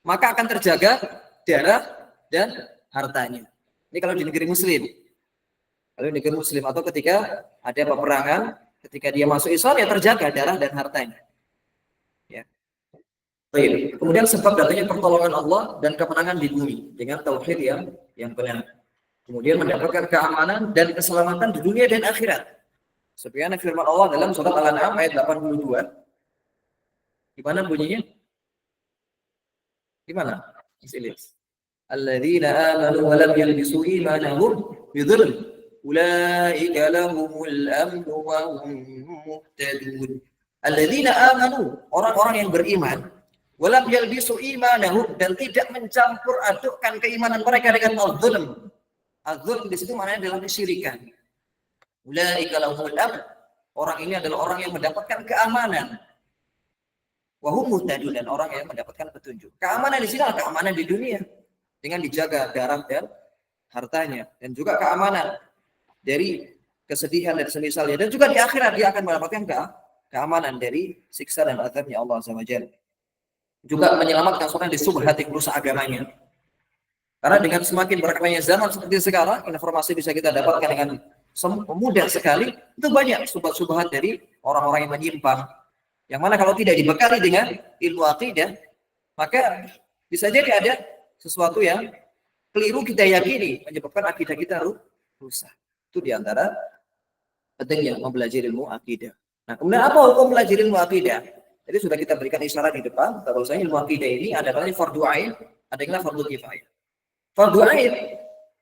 maka akan terjaga darah dan hartanya. Ini kalau di negeri muslim. Kalau di negeri muslim atau ketika ada peperangan, ketika dia masuk Islam ya terjaga darah dan hartanya. Ya. Baik. Kemudian sebab datangnya pertolongan Allah dan kemenangan di bumi dengan tauhid yang benar. Kemudian mendapatkan keamanan dan keselamatan di dunia dan akhirat. Sebagaimana firman Allah dalam surat Al-An'am ayat 82. Di mana bunyinya? Di mana? Silis. Alladzina amanu wa lam yalbisu imanahum bidhulm ulaika lahumul amnu wa hum muhtadun. Alladzina amanu, orang-orang yang beriman, wa lam yalbisu imanahum, dan tidak mencampur adukkan keimanan mereka dengan al-dzulm. Al-dzulm di situ maknanya adalah kesyirikan. Ulaika lahumul amn, orang ini adalah orang yang mendapatkan keamanan. Wa hum muhtadun, dan orang yang mendapatkan petunjuk. Keamanan di sini adalah keamanan di dunia dengan dijaga darah dan hartanya, dan juga keamanan dari kesedihan dan semisalnya, dan juga di akhirat dia akan mendapatkan keamanan dari siksa dan azabnya Allah Subhanahu wa ta'ala. Juga menyelamatkan seorang di subhat yang merusak agamanya. Karena dengan semakin berkembangnya zaman seperti sekarang, informasi bisa kita dapatkan dengan mudah sekali. Itu banyak subhat-subhat dari orang-orang yang menyimpang. Yang mana kalau tidak dibekali dengan ilmu akidah, maka bisa jadi ada sesuatu yang keliru kita yakini menyebabkan akidah kita rusak. Itu diantara pentingnya mempelajari ilmu akidah. Nah, kemudian apa hukum belajar ilmu akidah? Jadi sudah kita berikan isyarat di depan, bahwasanya ilmu akidah ini ada kalanya fardu ain, ada yang fardu kifayah. Fardu ain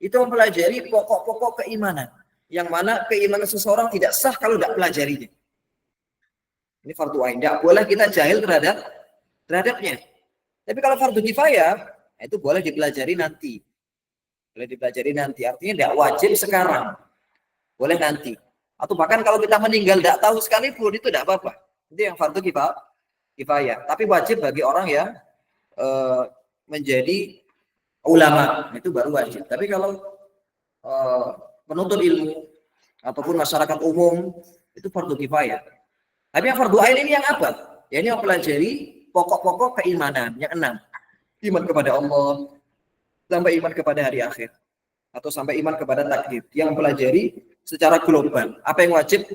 itu mempelajari pokok-pokok keimanan, yang mana keimanan seseorang tidak sah kalau tidak pelajarinya. Ini fardu ain, tidak boleh kita jahil terhadapnya. Tapi kalau fardu kifayah, itu boleh dipelajari nanti. Boleh dipelajari nanti, artinya tidak wajib sekarang. Boleh nanti. Atau bahkan kalau kita meninggal tidak tahu sekalipun, itu tidak apa-apa. Itu yang fardu kifayah. Tapi wajib bagi orang yang menjadi ulama, itu baru wajib. Tapi kalau penuntut ilmu ataupun masyarakat umum, itu fardu kifayah. Tapi yang fardu ain ini yang apa? Ya, ini yang pelajari pokok-pokok keimanan yang 6. Iman kepada Allah, sampai iman kepada hari akhir, atau sampai iman kepada takdir. Yang pelajari secara global apa yang wajib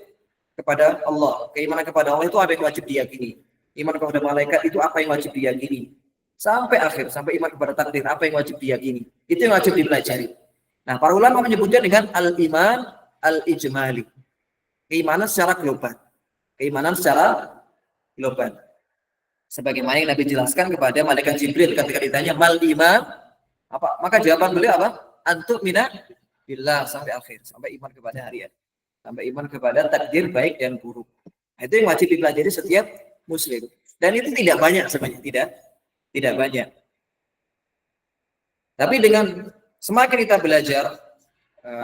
kepada Allah. Keimanan kepada Allah itu apa yang wajib diyakini. iman kepada malaikat itu apa yang wajib diyakini. Sampai akhir, sampai iman kepada takdir, apa yang wajib diyakini. Itu yang wajib dipelajari. Nah, para ulama menyebutnya dengan al-iman al-ijmali. Keimanan secara global. Keimanan secara global. Sebagaimana yang Nabi jelaskan kepada malaikat Jibril ketika ditanya mal iman, apa? Maka jawaban beliau apa? Antuk mina billah sampai akhir, sampai iman kepada harian. Sampai iman kepada takdir baik dan buruk. Nah, itu yang wajib dipelajari setiap muslim. Dan itu tidak banyak sebenarnya, tidak banyak. Tapi dengan semakin kita belajar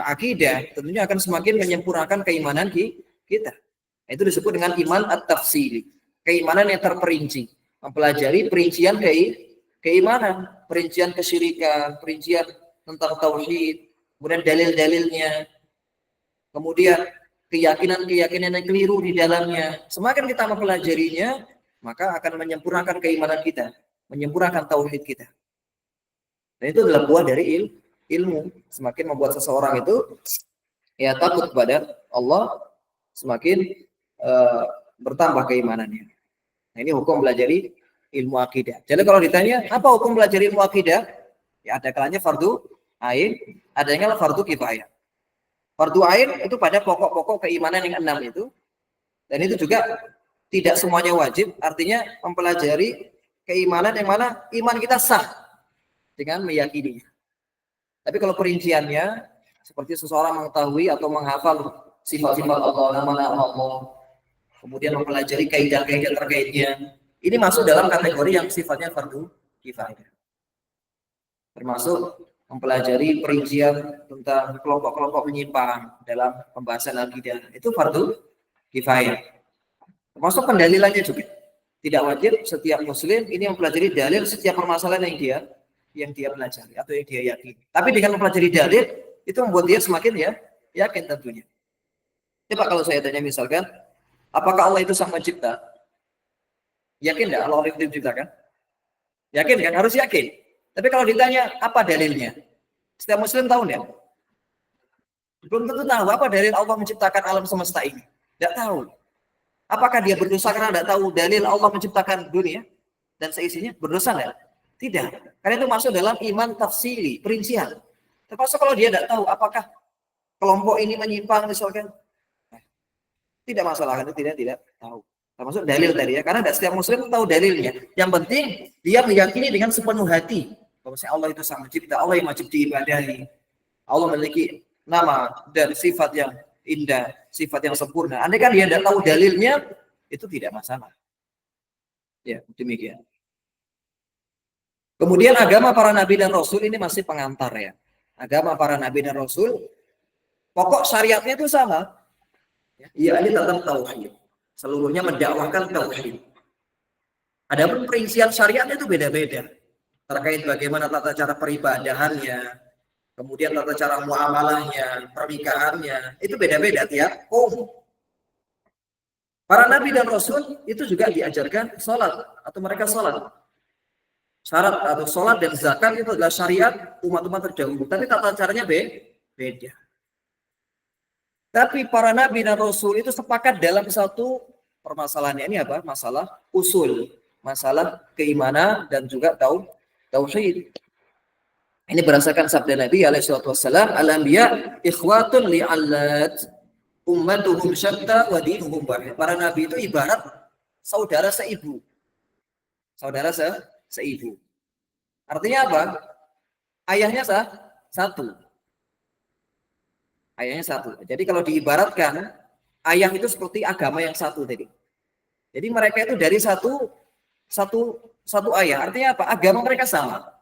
akidah, tentunya akan semakin menyempurnakan keimanan kita. Itu disebut dengan iman at-tafsili, keimanan yang terperinci, mempelajari perincian keimanan, perincian kesyirikan, perincian tentang tauhid, kemudian dalil-dalilnya, kemudian keyakinan-keyakinan yang keliru di dalamnya. Semakin kita mempelajarinya, maka akan menyempurnakan keimanan kita, menyempurnakan tauhid kita. Dan itu adalah buah dari ilmu. Semakin membuat seseorang itu ya takut kepada Allah, semakin bertambah keimanannya. Nah, ini hukum pelajari ilmu akidah. Jadi kalau ditanya apa hukum pelajari ilmu akidah, ya ada kalanya fardu ain, ada yang fardu kifayah. Fardu ain itu pada pokok-pokok keimanan yang 6 itu, dan itu juga tidak semuanya wajib, artinya mempelajari keimanan yang mana iman kita sah dengan meyakini. Tapi kalau perinciannya, seperti seseorang mengetahui atau menghafal sifat-sifat Allah, nama-nama Allah, kemudian mempelajari kaidah-kaidah terkaitnya, ini masuk dalam kategori yang sifatnya fardu kifayah. Termasuk mempelajari perincian tentang kelompok-kelompok menyimpang dalam pembahasan akidah, itu fardu kifayah. Termasuk pendalilannya juga. Tidak wajib setiap muslim ini mempelajari dalil setiap permasalahan yang dia pelajari atau yang dia yakini. Tapi dengan mempelajari dalil itu membuat dia semakin yakin tentunya. Coba kalau saya tanya misalkan, apakah Allah itu sang pencipta? Yakin enggak Allah itu menciptakan? Yakin kan? Harus yakin. Tapi kalau ditanya apa dalilnya? Setiap muslim tahu enggak? Belum tentu tahu apa dalil Allah menciptakan alam semesta ini. Enggak tahu. Apakah dia berdosa karena tidak tahu dalil Allah menciptakan dunia dan seisinya? Berdosa enggak? Tidak. Karena itu masuk dalam iman tafsiri, perincian. Termasuk kalau dia tidak tahu apakah kelompok ini menyimpang misalkan. Tidak masalah, itu tidak tahu. Termasuk dalil tadi ya. Karena tidak setiap muslim tahu dalilnya. Yang penting dia meyakini dengan sepenuh hati bahwa Allah itu sang pencipta, Allah yang wajib diibadahi. Allah memiliki nama dan sifat yang indah, sifat yang sempurna. Andai kan dia tidak tahu dalilnya, itu tidak masalah. Ya, demikian. Kemudian agama para nabi dan rasul ini masih pengantar ya. Agama para nabi dan rasul, pokok syariatnya itu sama. Ya, ini tentang tauhid. Seluruhnya mendakwahkan tauhid. Adapun perincian syariatnya itu beda-beda. Terkait bagaimana tata cara peribadahannya, kemudian tata cara muamalahnya, pernikahannya, itu beda-beda tiap kaum. Para nabi dan rasul itu juga diajarkan sholat atau mereka sholat. Syarat atau sholat dan zakat itu adalah syariat umat-umat terdahulu. Tapi tata caranya beda. Tapi para nabi dan rasul itu sepakat dalam satu permasalahan. Ini apa? Masalah usul, masalah keimanan dan juga tauhid. Ini berdasarkan sabda Nabi alaihissalam, al-anbiya ikhwatun li'allat ummatuhum syatta wa dinuhum wahid. Para nabi itu ibarat saudara seibu. Saudara seibu. Artinya apa? Ayahnya satu. Ayahnya satu. Jadi kalau diibaratkan, ayah itu seperti agama yang satu tadi. Jadi mereka itu dari satu ayah. Artinya apa? Agama mereka sama.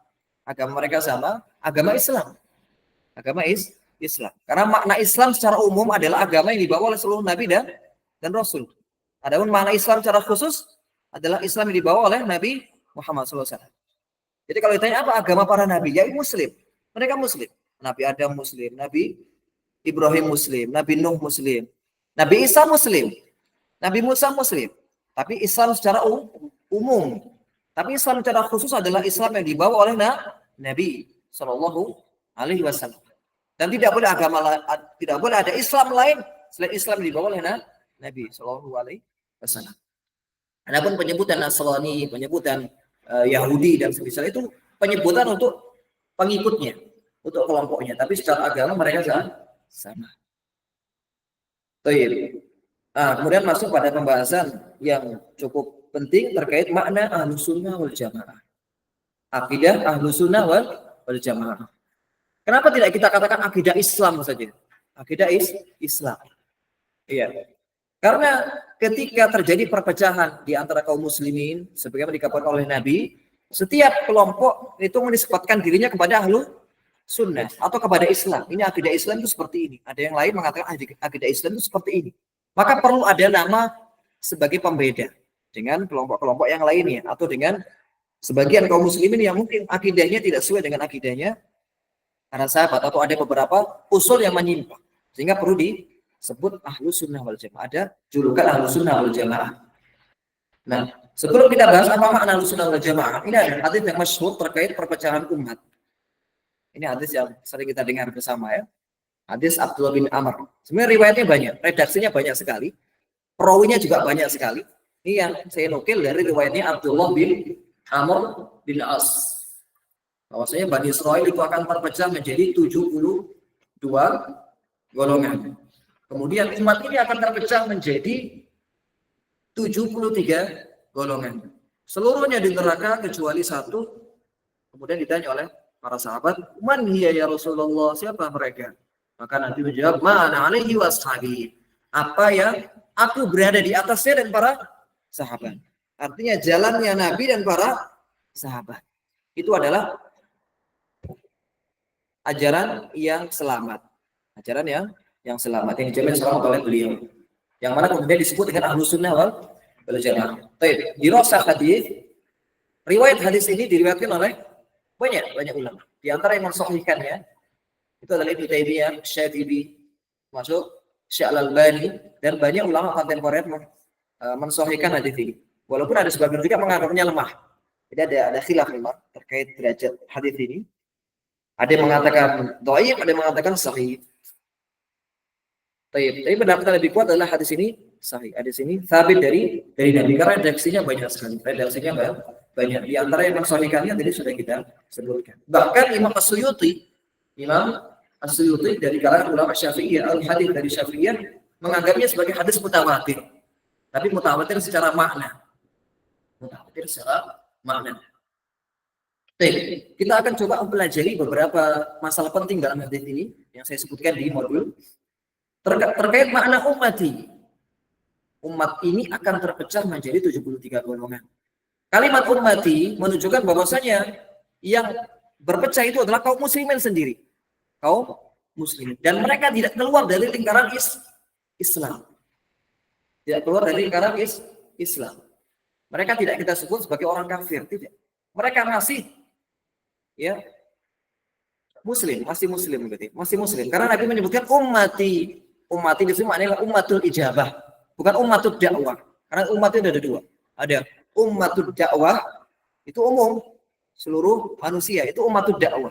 Agama mereka sama, agama Islam. Agama Islam. Karena makna Islam secara umum adalah agama yang dibawa oleh seluruh nabi dan rasul. Adapun makna Islam secara khusus adalah Islam yang dibawa oleh Nabi Muhammad SAW. Jadi kalau ditanya apa agama para nabi, ya muslim. Mereka muslim. Nabi Adam muslim, Nabi Ibrahim muslim, Nabi Nuh muslim, Nabi Isa muslim, Nabi Musa muslim. Tapi Islam secara umum. Tapi Islam secara khusus adalah Islam yang dibawa oleh Nabi Shallallahu Alaihi Wasallam. Dan tidak boleh ada Islam lain selain Islam yang dibawa oleh Nabi Shallallahu Alaihi Wasallam. Adapun penyebutan Nasrani, penyebutan Yahudi dan semisal itu penyebutan untuk pengikutnya, untuk kelompoknya. Tapi secara agama mereka sama. Baik. Nah, kemudian masuk pada pembahasan yang cukup penting terkait makna Ahlus Sunnah wal Jamaah. Akidah Ahlus Sunnah wal Jamaah. Kenapa tidak kita katakan akidah Islam saja? Akidah Islam. Iya. Karena ketika terjadi perpecahan di antara kaum muslimin, sebagaimana dikabarkan oleh Nabi, setiap kelompok itu menisbatkan dirinya kepada Ahlus Sunnah atau kepada Islam. Ini akidah Islam itu seperti ini. Ada yang lain mengatakan akidah Islam itu seperti ini. Maka perlu ada nama sebagai pembeda dengan kelompok-kelompok yang lainnya atau dengan sebagian kaum muslimin yang mungkin akidahnya tidak sesuai dengan akidahnya para sahabat atau ada beberapa usul yang menyimpang. Sehingga perlu disebut Ahlus Sunnah wal Jamaah. Ada julukan Ahlus Sunnah wal Jamaah. Nah, sebelum kita bahas apa makna Ahlus Sunnah wal Jamaah, ini ada hadis yang masyhur terkait perpecahan umat. Ini hadis yang sering kita dengar bersama ya. Hadis Abdullah bin Amr. Sebenarnya riwayatnya banyak, redaksinya banyak sekali. Perawinya juga banyak sekali. Ini yang saya nukil dari riwayatnya Abdullah bin Amr bin As. Bahwasanya Bani Israil itu akan terpecah menjadi 72 golongan. Kemudian umat ini akan terpecah menjadi 73 golongan. Seluruhnya di neraka kecuali satu. Kemudian ditanya oleh para sahabat, "Man hiya ya Rasulullah?" Siapa mereka? Maka Nabi menjawab, "Ma'ana alaihi washabi." Apa yang aku berada di atasnya dan para sahabat. Artinya jalannya Nabi dan para sahabat. Itu adalah ajaran yang selamat. Ajaran yang selamat, yang dijamin selamat oleh beliau. Yang mana kemudian disebut dengan Ahlus Sunnah wal Jamaah. Baik, dirasah hadis. Riwayat hadis ini diriwayatkan oleh banyak ulama. Di antara yang mensahihkannya itu adalah Ibnu Taimiyah, Syafi'i, masuk Syekh Al-Albani dan banyak ulama kontemporer mensahihkan hadis ini. Walaupun ada sebagian juga menganggapnya lemah. Jadi ada khilaf memang terkait derajat hadis ini. Ada yang mengatakan dhaif, ada yang mengatakan sahih. Tapi pendapat yang lebih kuat adalah hadis ini sahih. Hadis ini sabit dari Nabi karena redaksinya banyak sekali. Redaksinya banyak. Di antara yang mensahihkannya tadi sudah kita sebutkan. Bahkan Imam As-Suyuti dari kalangan ulama Syafi'iyah, al-hadis dari Syafi'iyah menganggapnya sebagai hadis mutawatir. Tapi mutawatir secara makna. Kita akan coba mempelajari beberapa masalah penting dalam hadis ini yang saya sebutkan di modul terkait makna ummati. Umat ini akan terpecah menjadi 73 golongan. Kalimat ummati menunjukkan bahwasanya yang berpecah itu adalah kaum muslimin sendiri. Kaum muslimin. Dan mereka tidak keluar dari lingkaran Islam. Tidak keluar dari lingkaran Islam. Mereka tidak kita sebut sebagai orang kafir, tidak. Mereka masih masih muslim berarti. Masih muslim. Karena Nabi menyebutkan ummati. Ummati di sini maknanya ummatul ijabah, bukan ummatul dakwah. Karena umat itu ada dua. Ada ummatul dakwah, itu umum seluruh manusia, itu ummatul dakwah.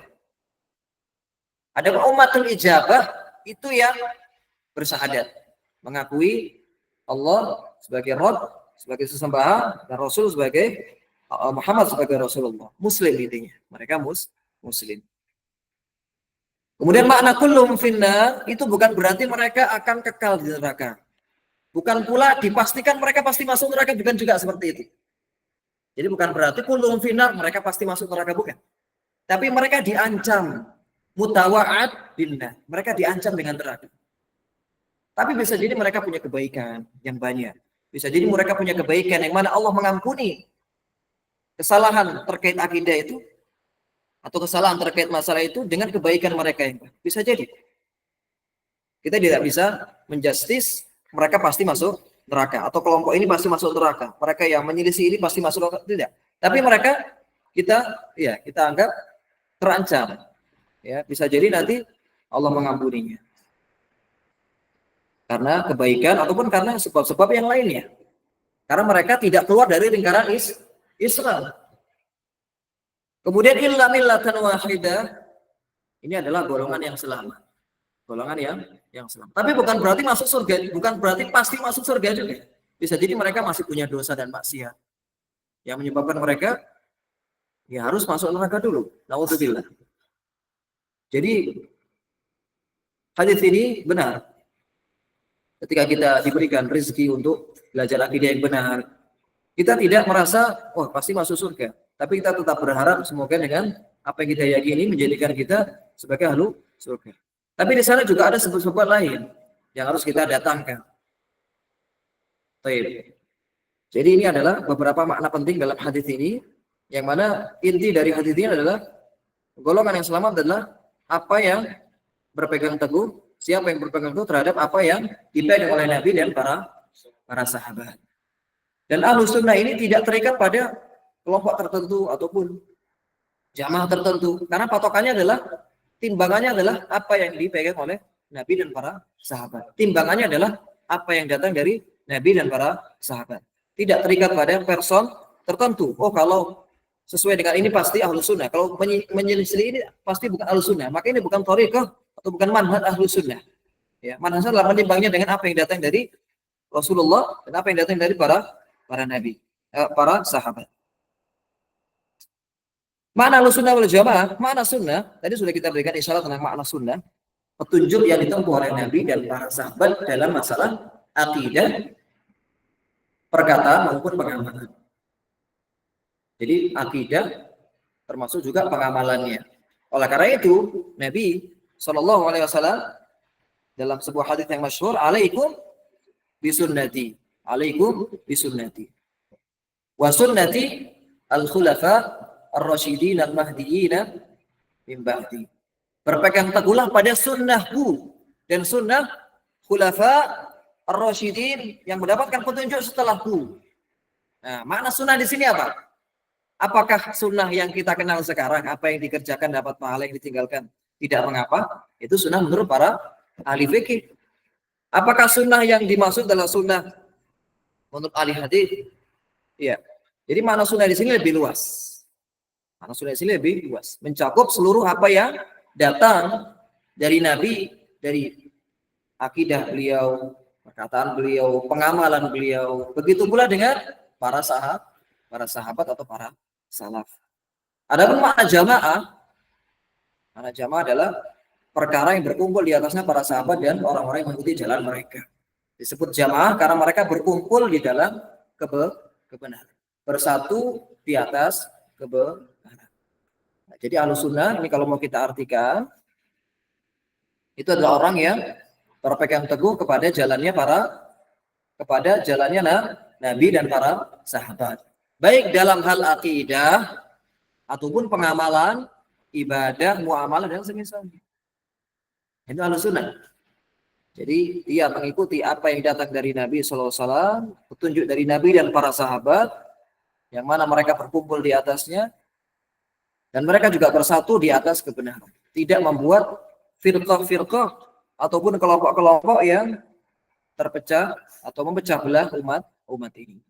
Ada ummatul ijabah, itu yang bersyahadat, mengakui Allah sebagai Rabb, sebagai sesembahan, dan Rasul sebagai Muhammad sebagai Rasulullah. Muslim intinya. Mereka muslim. Kemudian makna kullum finnar itu bukan berarti mereka akan kekal di neraka. Bukan pula dipastikan mereka pasti masuk neraka, bukan juga seperti itu. Jadi bukan berarti kullum finnar mereka pasti masuk neraka, bukan. Tapi mereka diancam mutawa'ad billah. Mereka diancam dengan neraka. Tapi bisa jadi mereka punya kebaikan yang banyak. Bisa jadi mereka punya kebaikan yang mana Allah mengampuni kesalahan terkait akidah itu atau kesalahan terkait masalah itu dengan kebaikan mereka yang bisa jadi. Kita tidak bisa menjustis mereka pasti masuk neraka atau kelompok ini pasti masuk neraka. Mereka yang menyelisih ini pasti masuk neraka, tidak. Tapi mereka kita anggap terancam. Ya, bisa jadi nanti Allah mengampuninya. Karena kebaikan ataupun karena sebab-sebab yang lainnya. Karena mereka tidak keluar dari lingkaran Islam. Kemudian illa millatan wahidah, ini adalah golongan yang selamat. Golongan yang selamat. Tapi bukan berarti masuk surga, bukan berarti pasti masuk surga juga. bisa jadi mereka masih punya dosa dan maksiat yang menyebabkan mereka ya harus masuk neraka dulu. Nauzubillah. Jadi hadis ini benar. Ketika kita diberikan rezeki untuk belajar akidah yang benar, kita tidak merasa, oh pasti masuk surga. Tapi kita tetap berharap semoga dengan apa yang kita yakini menjadikan kita sebagai ahlu surga. Tapi di sana juga ada sebab-sebab lain yang harus kita datangkan. Baik. Jadi ini adalah beberapa makna penting dalam hadis ini, yang mana inti dari hadis ini adalah golongan yang selamat adalah apa yang berpegang teguh, siapa yang berpegang teguh terhadap apa yang dipegang oleh Nabi dan para sahabat. Dan Ahlus Sunnah ini tidak terikat pada kelompok tertentu ataupun jamaah tertentu, karena patokannya adalah timbangannya adalah apa yang dipegang oleh Nabi dan para sahabat. Timbangannya adalah apa yang datang dari Nabi dan para sahabat. Tidak terikat pada person tertentu. Oh, kalau sesuai dengan ini pasti Ahlus Sunnah. Kalau menyelisih ini pasti bukan Ahlus Sunnah. Maka ini bukan thariqah atau bukan manhaj Ahlus Sunnah. Ya, manhaj adalah menimbangnya dengan apa yang datang dari Rasulullah dan apa yang datang dari para nabi, para sahabat. Makna Ahlus Sunnah wal Jamaah, makna sunnah, tadi sudah kita berikan isyarat tentang makna sunnah, petunjuk yang ditempuh oleh Nabi dan para sahabat dalam masalah akidah, perkataan maupun pengamalan. Jadi akidah termasuk juga pengamalannya. Oleh karena itu, Nabi SAW dalam sebuah hadis yang masyhur, alaikum bisunnati, alaikum bisunnati, wa sunnati al-khulafa ar-rasyidin al-mahdiyyin min ba'di. Berpegang teguhlah pada sunnahku dan sunnah khulafa ar-rasyidin yang mendapatkan petunjuk setelahku. Nah, makna sunnah di sini apa? Apakah sunnah yang kita kenal sekarang, apa yang dikerjakan dapat pahala, yang ditinggalkan tidak mengapa? Itu sunnah menurut para ahli fikih. Apakah sunnah yang dimaksud adalah sunnah menurut ahli hadis? Iya. Jadi makna sunnah di sini lebih luas. Makna sunnah di sini lebih luas, mencakup seluruh apa yang datang dari Nabi, dari akidah beliau, perkataan beliau, pengamalan beliau. Begitu pula dengan para sahabat atau para salaf. Adapun makna jamaah adalah perkara yang berkumpul di atasnya para sahabat dan orang-orang yang mengikuti jalan mereka. Disebut jamaah karena mereka berkumpul di dalam kebenaran, bersatu di atas kebenaran. Nah, jadi Ahlus Sunnah ini kalau mau kita artikan, itu adalah orang yang berpegang teguh kepada jalannya Nabi dan para sahabat. Baik dalam hal akidah ataupun pengamalan, ibadah, muamalah dan semisalnya. Itu Ahlus Sunnah. Jadi dia mengikuti apa yang datang dari Nabi SAW, petunjuk dari Nabi dan para sahabat, yang mana mereka berkumpul di atasnya, dan mereka juga bersatu di atas kebenaran. Tidak membuat firqah ataupun kelompok-kelompok yang terpecah atau memecah belah umat ini.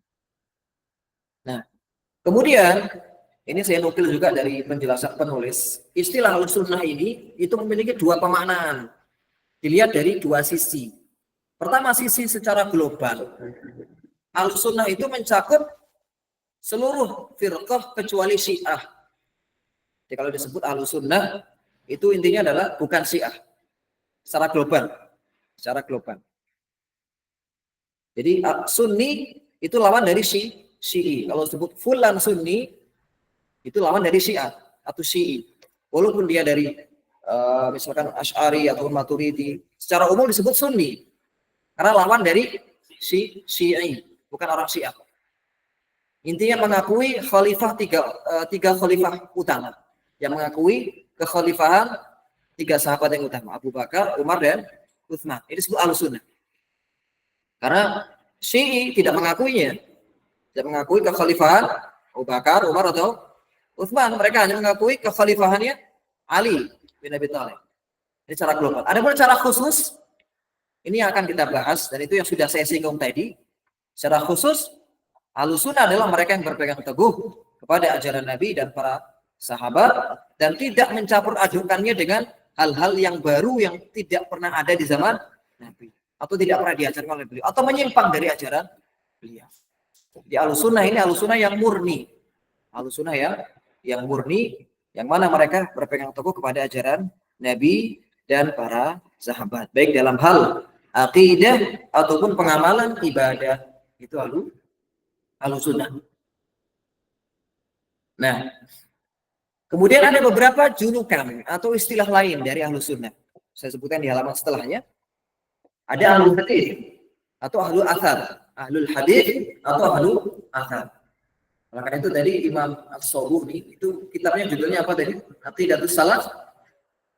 Nah, kemudian ini saya nukil juga dari penjelasan penulis. Istilah Ahlus Sunnah ini itu memiliki dua pemaknaan. Dilihat dari dua sisi. Pertama, sisi secara global. Ahlus Sunnah itu mencakup seluruh firqah kecuali Syiah. Jadi kalau disebut Ahlus Sunnah itu intinya adalah bukan Syiah. Secara global. Jadi Sunni itu lawan dari Syi'i. Kalau disebut fulan Sunni itu lawan dari Syiah atau Syi'i. Walaupun dia dari misalkan Asy'ari atau Maturidi, secara umum disebut Sunni. Karena lawan dari Syi'i, bukan orang Syiah. Intinya mengakui khalifah tiga khalifah utama. Yang mengakui kekhalifahan tiga sahabat yang utama, Abu Bakar, Umar, dan Utsman. Ini disebut Ahlus Sunnah. Karena Syi'i tidak mengakuinya. Tidak mengakui kekhalifahan Abu Bakar, Umar, atau Utsman. Mereka hanya mengakui kekhalifahannya Ali bin Abi Thalib. Ini secara global. Ada pun secara khusus, ini yang akan kita bahas, dan itu yang sudah saya singgung tadi. Secara khusus, Ahlus Sunnah adalah mereka yang berpegang teguh kepada ajaran Nabi dan para sahabat, dan tidak mencampur adukannya dengan hal-hal yang baru yang tidak pernah ada di zaman Nabi, atau tidak pernah diajarkan oleh beliau, atau menyimpang dari ajaran beliau. Di Ahlussunnah ini Ahlussunnah yang murni. Ahlussunnah yang murni, yang mana mereka berpegang teguh kepada ajaran Nabi dan para sahabat, baik dalam hal akidah ataupun pengamalan ibadah. Itu Ahlussunnah. Nah, kemudian ada beberapa julukan atau istilah lain dari Ahlussunnah. Saya sebutkan di halaman setelahnya. Ada ahlul hadis atau ahlul athar, ahlul hadis atau ahlul athar. Maka itu tadi Imam As-Sabuni itu kitabnya judulnya apa tadi? Aqidatus Salaf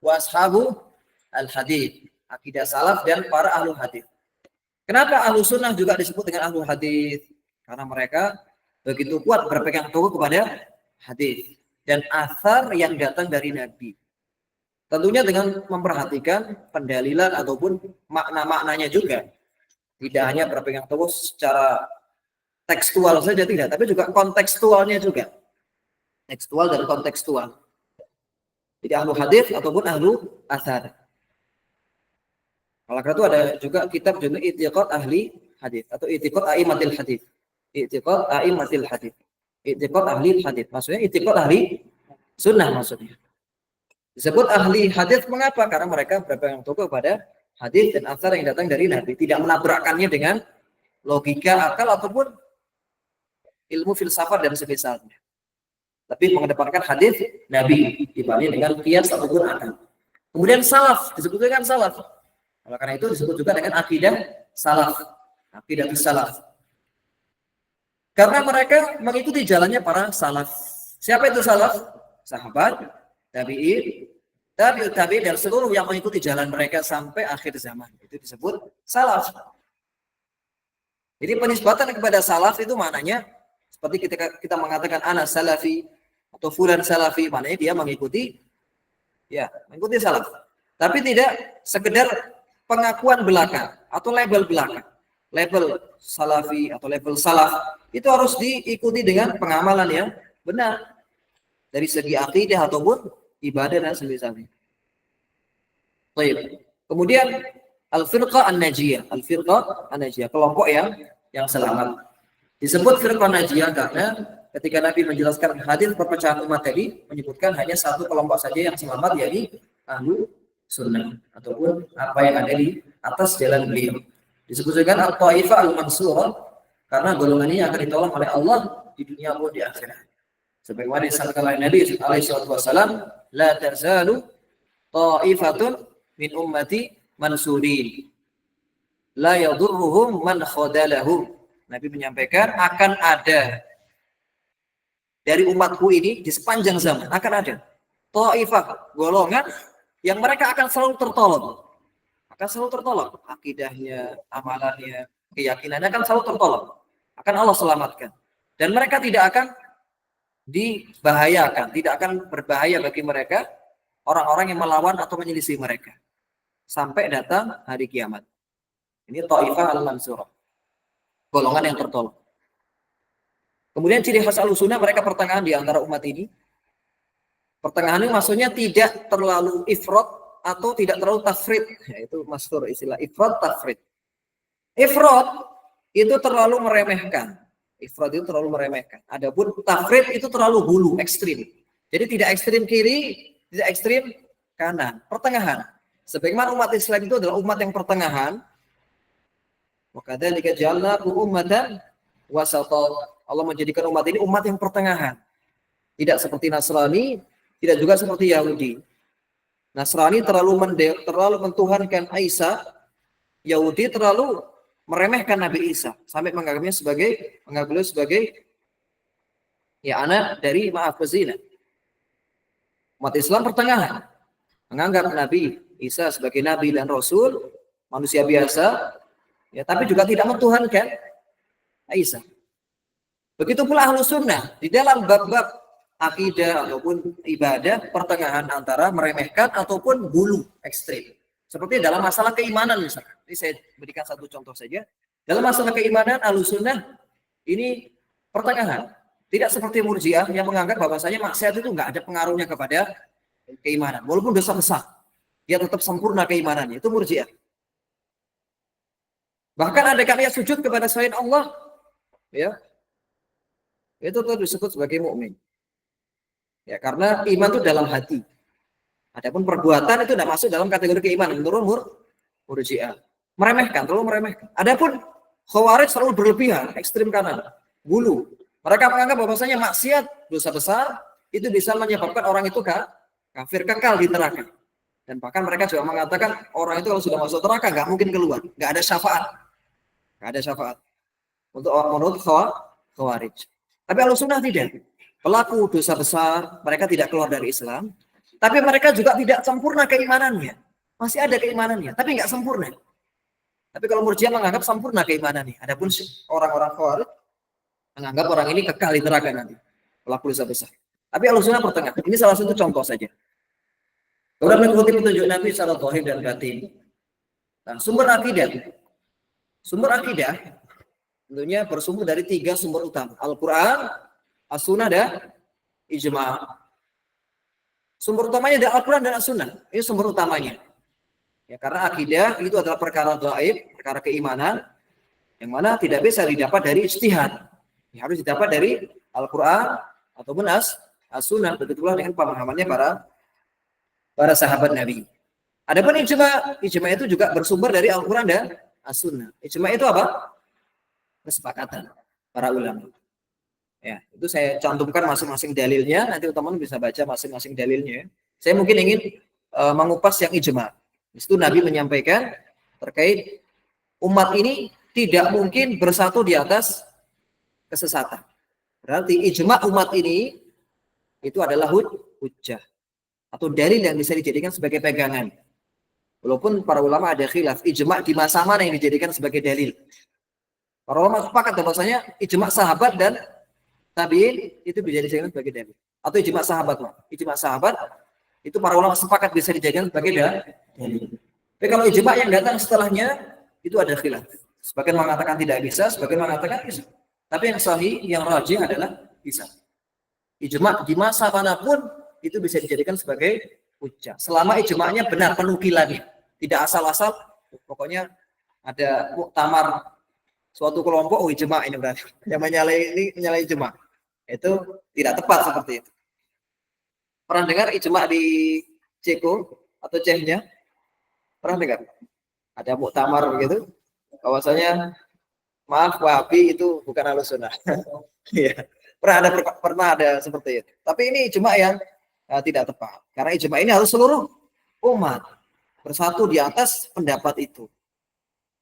wa Ashabu al-Hadis. Akidah salaf dan para ahlul hadis. Kenapa Ahlussunnah juga disebut dengan ahlul hadis? Karena mereka begitu kuat berpegang teguh kepada hadis dan athar yang datang dari Nabi. Tentunya dengan memperhatikan pendalilan ataupun makna-maknanya juga. Tidak hanya berpegang teguh secara tekstual saja tidak, tapi juga kontekstualnya juga. Tekstual dan kontekstual. Jadi ahlu hadis ataupun ahlu athar. Oleh karena itu ada juga kitab judul I'tiqad Ahli Hadis atau I'tiqad A'immatil Hadis. I'tiqad A'immatil Hadis. I'tiqad Ahli Hadis. Maksudnya i'tiqad ahli sunnah maksudnya. Disebut ahli hadis mengapa? Karena mereka berpegang teguh pada hadis dan athar yang datang dari Nabi, tidak menabrakkannya dengan logika, akal ataupun ilmu filsafat dan semisalnya. Tapi mengedepankan hadis Nabi dibanding dengan qiyas ataupun akal. Kemudian salaf disebut dengan salaf. Oleh karena itu disebut juga dengan akidah salaf, akidah salaf. Karena mereka mengikuti jalannya para salaf. Siapa itu salaf? Sahabat, tabi'in, tabi'in dan seluruh yang mengikuti jalan mereka sampai akhir zaman. Itu disebut salaf. Jadi penisbatan kepada salaf itu maknanya seperti ketika kita mengatakan ana salafi atau fulan salafi, maknanya dia mengikuti salaf. Tapi tidak sekedar pengakuan belaka atau label belaka. Label salafi atau label salaf itu harus diikuti dengan pengamalan yang benar dari segi akidah ataupun ibadah dan semisalnya. Baik. Kemudian al-firqah an-najiyah, al-firqah an-najiyah, kelompok yang selamat. Disebut firqah najiyah karena ketika Nabi menjelaskan hadis perpecahan umat tadi menyebutkan hanya satu kelompok saja yang selamat, yaitu ahlu sunnah ataupun apa yang ada di atas jalan beliau. Disebut dengan al-taifah al-mansurah karena golongan ini akan ditolong oleh Allah di dunia maupun di akhirat. Sebagaimana disebutkan oleh Nabi SAW, la tazalu ta'ifatun min ummati mansurin la yadurruhum man khadalahum. Nabi menyampaikan akan ada dari umatku ini di sepanjang zaman akan ada ta'ifah, golongan yang mereka akan selalu tertolong. Akan selalu tertolong akidahnya, amalannya, keyakinannya akan selalu tertolong. Akan Allah selamatkan. Dan mereka tidak akan dibahayakan, tidak akan berbahaya bagi mereka orang-orang yang melawan atau menyelisih mereka sampai datang hari kiamat. Ini Taifah al-Mansurah, golongan yang tertolong. Kemudian ciri khas Ahlussunnah, mereka pertengahan di antara umat ini. Pertengahan ini maksudnya tidak terlalu ifrat atau tidak terlalu tafrid, yaitu masyhur istilah ifrat tafrid. Ifrat itu terlalu meremehkan. Ifrat itu terlalu meremehkan. Adapun tafrid itu terlalu hulu, ekstrim. Jadi tidak ekstrim kiri, tidak ekstrim kanan, pertengahan. Sebagaimana umat Islam itu adalah umat yang pertengahan. Wa kadzalika ja'alnakum ummatan wasata. Allah menjadikan umat ini umat yang pertengahan. Tidak seperti Nasrani, tidak juga seperti Yahudi. Nasrani terlalu mentuhankan Isa, Yahudi terlalu meremehkan Nabi Isa sampai menganggapnya sebagai anak dari zina. Umat Islam pertengahan, menganggap Nabi Isa sebagai nabi dan rasul, manusia biasa, tapi juga tidak mentuhankan Isa. Begitu pula Ahlussunnah di dalam bab-bab akidah ataupun ibadah pertengahan antara meremehkan ataupun hulu ekstrim. Seperti dalam masalah keimanan misalnya. Ini saya berikan satu contoh saja. Dalam masalah keimanan Ahlussunnah ini pertengahan. Tidak seperti Murji'ah yang menganggap bahwasanya maksiat itu enggak ada pengaruhnya kepada keimanan. Walaupun dosa besar, dia tetap sempurna keimanannya. Itu Murji'ah. Bahkan ada kalian sujud kepada selain Allah, ya, itu tuh disebut sebagai mukmin. Ya, karena iman itu dalam hati. Adapun perbuatan itu tidak masuk dalam kategori keimanan menurut Murji'ah. Meremehkan, terlalu meremehkan. Adapun Khawarij selalu berlebihan, ekstrim kanan, bulu. Mereka menganggap bahwasanya maksiat, dosa besar itu bisa menyebabkan orang itu kafir, kekal di neraka. Dan bahkan mereka juga mengatakan orang itu kalau sudah masuk neraka nggak mungkin keluar, nggak ada syafaat, nggak ada syafaat untuk orang menurut Khawarij. Tapi Ahlussunnah tidak. Pelaku dosa besar, mereka tidak keluar dari Islam, tapi mereka juga tidak sempurna keimanannya. Masih ada keimanannya, tapi nggak sempurna. Tapi kalau Murji'ah menganggap sempurna keimanannya. Adapun orang-orang Khawarij menganggap orang ini kekal di neraka nanti, pelaku dosa besar. Tapi Ahlussunnah pertengah. Ini salah satu contoh saja. Kemudian mengikuti petunjuk Nabi secara zahir dan batin. Nah, sumber akidah tentunya bersumber dari 3 sumber utama: Al-Quran, As-Sunnah, dan Ijma'. Sumber utamanya adalah Al-Quran dan As-Sunnah. Ini sumber utamanya. Ya, karena akidah itu adalah perkara gaib, perkara keimanan, yang mana tidak bisa didapat dari ijtihad. Ya, harus didapat dari Al-Quran ataupun As-Sunnah. Begitulah dengan pemahamannya para sahabat Nabi. Adapun ijma' itu juga bersumber dari Al-Quran dan As-Sunnah. Ijma' itu apa? Kesepakatan para ulama. Ya, itu saya cantumkan masing-masing dalilnya. Nanti teman-teman bisa baca masing-masing dalilnya. Saya mungkin ingin mengupas yang ijma'. Di situ Nabi menyampaikan terkait umat ini tidak mungkin bersatu di atas kesesatan. Berarti ijma' umat ini itu adalah hujjah atau dalil yang bisa dijadikan sebagai pegangan. Walaupun para ulama ada khilaf, ijma' di masa mana yang dijadikan sebagai dalil. Para ulama sepakat bahwasanya ijma' sahabat dan tabi'in itu bisa dijadikan sebagai dalil. Atau ijma' sahabat, ijma' sahabat itu para ulama sepakat bisa dijadikan sebagai dalil. Tapi kalau ijma' yang datang setelahnya itu ada khilaf. Sebagian mengatakan tidak bisa, sebagian mengatakan bisa. Tapi yang sahih, yang rajih adalah bisa. Ijma' di masa manapun itu bisa dijadikan sebagai hujjah. Selama ijma'nya benar penukilannya, tidak asal-asal. Pokoknya ada muktamar suatu kelompok, ijma' ini berarti yang menyalahi ijma'. Itu tidak tepat seperti itu. Pernah dengar ijma' di Ceko atau Cehnya? Pernah dengar? Ada muktamar begitu. Bahwasanya maaf Wahabi itu bukan Ahlussunnah. Iya. Pernah ada seperti itu. Tapi ini ijma' yang tidak tepat. Karena ijma' ini harus seluruh umat bersatu di atas pendapat itu.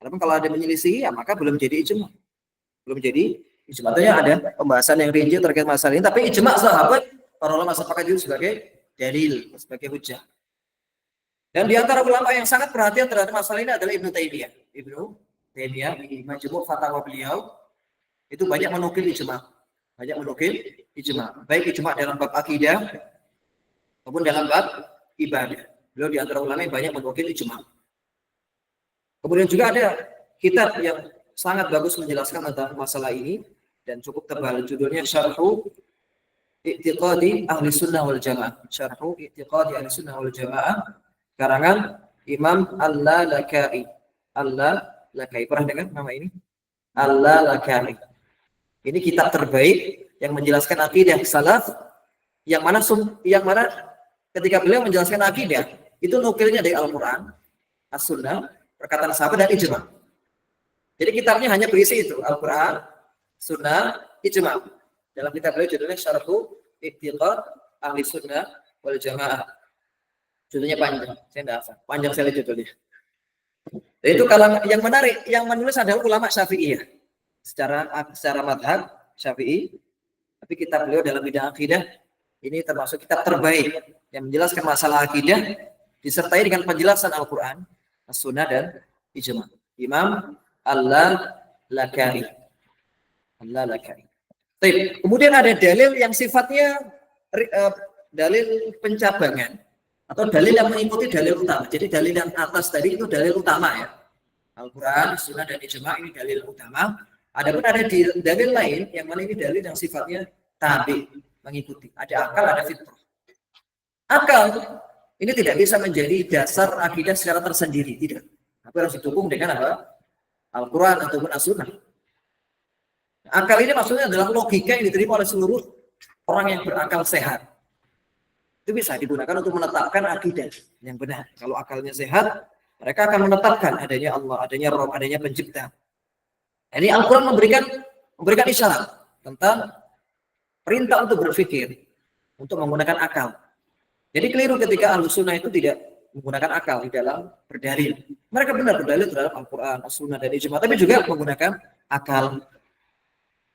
Karena kalau ada menyelisih, ya maka belum jadi ijma'. Belum jadi ijma'. Tentunya ada pembahasan yang rinci terkait masalah ini. Tapi ijma' sahabat, para ulama sepakat itu sebagai dalil, sebagai hujjah. Dan di antara ulama yang sangat perhatian terhadap masalah ini adalah Ibnu Taimiyah. Ibnu Taimiyah di Majmu' Fatawa beliau itu banyak menukil ijma'. Banyak menukil ijma'. Baik ijma' dalam bab akidah maupun dalam bab ibadah. Beliau di antara ulama yang banyak menukil ijma'. Kemudian juga ada kitab yang sangat bagus menjelaskan tentang masalah ini dan cukup tebal. Judulnya Syarhu I'tiqadi Ahli Sunnah wal Jamaah. Syarhu I'tiqadi Ahli Sunnah wal Jamaah. Karangan Imam Al-Lalakai. Al-Lalakai. Pernah dengar nama ini? Al-Lalakai. Ini kitab terbaik yang menjelaskan akidah salaf yang mana ketika beliau menjelaskan akidah itu nukilnya dari Al-Quran, As-Sunnah, perkataan sahabat dan ijma'. Jadi kitabnya hanya berisi itu, Al-Quran, Sunnah, ijma'. Dalam kitab beliau judulnya Syarhu I'tiqad Ahli Sunnah wal Jamaah. Judulnya panjang, saya tidak hafal. Panjang sekali judulnya. Dan itu kalau yang menarik, yang menulis adalah ulama Syafi'iyah. Secara madhab Syafi'i, tapi kitab beliau dalam bidang akidah ini termasuk kitab terbaik yang menjelaskan masalah akidah disertai dengan penjelasan Al-Quran, As-Sunnah dan Ijma'. Imam Al-Lalakai. Kemudian ada dalil yang sifatnya dalil pencabangan atau dalil yang mengikuti dalil utama. Jadi dalil yang atas tadi itu dalil utama ya. Al-Quran, Sunnah dan Ijma' ini dalil utama. Adapun ada dalil lain yang mana ini dalil yang sifatnya tabi, mengikuti. Ada akal, ada fitrah. Akal ini tidak bisa menjadi dasar akidah secara tersendiri, tidak. Tapi harus didukung dengan apa? Al-Quran ataupun As-Sunnah. Akal ini maksudnya adalah logika yang diterima oleh seluruh orang yang berakal sehat. Itu bisa digunakan untuk menetapkan akidah yang benar. Kalau akalnya sehat, mereka akan menetapkan adanya Allah, adanya Rabb, adanya pencipta. Ini Al-Quran memberikan isyarat tentang perintah untuk berpikir, untuk menggunakan akal. Jadi keliru ketika Ahlus-Sunnah itu tidak menggunakan akal di dalam berdalil. Mereka benar berdalil terhadap Al-Quran, As-Sunnah, dan Ijma', tapi juga menggunakan akal.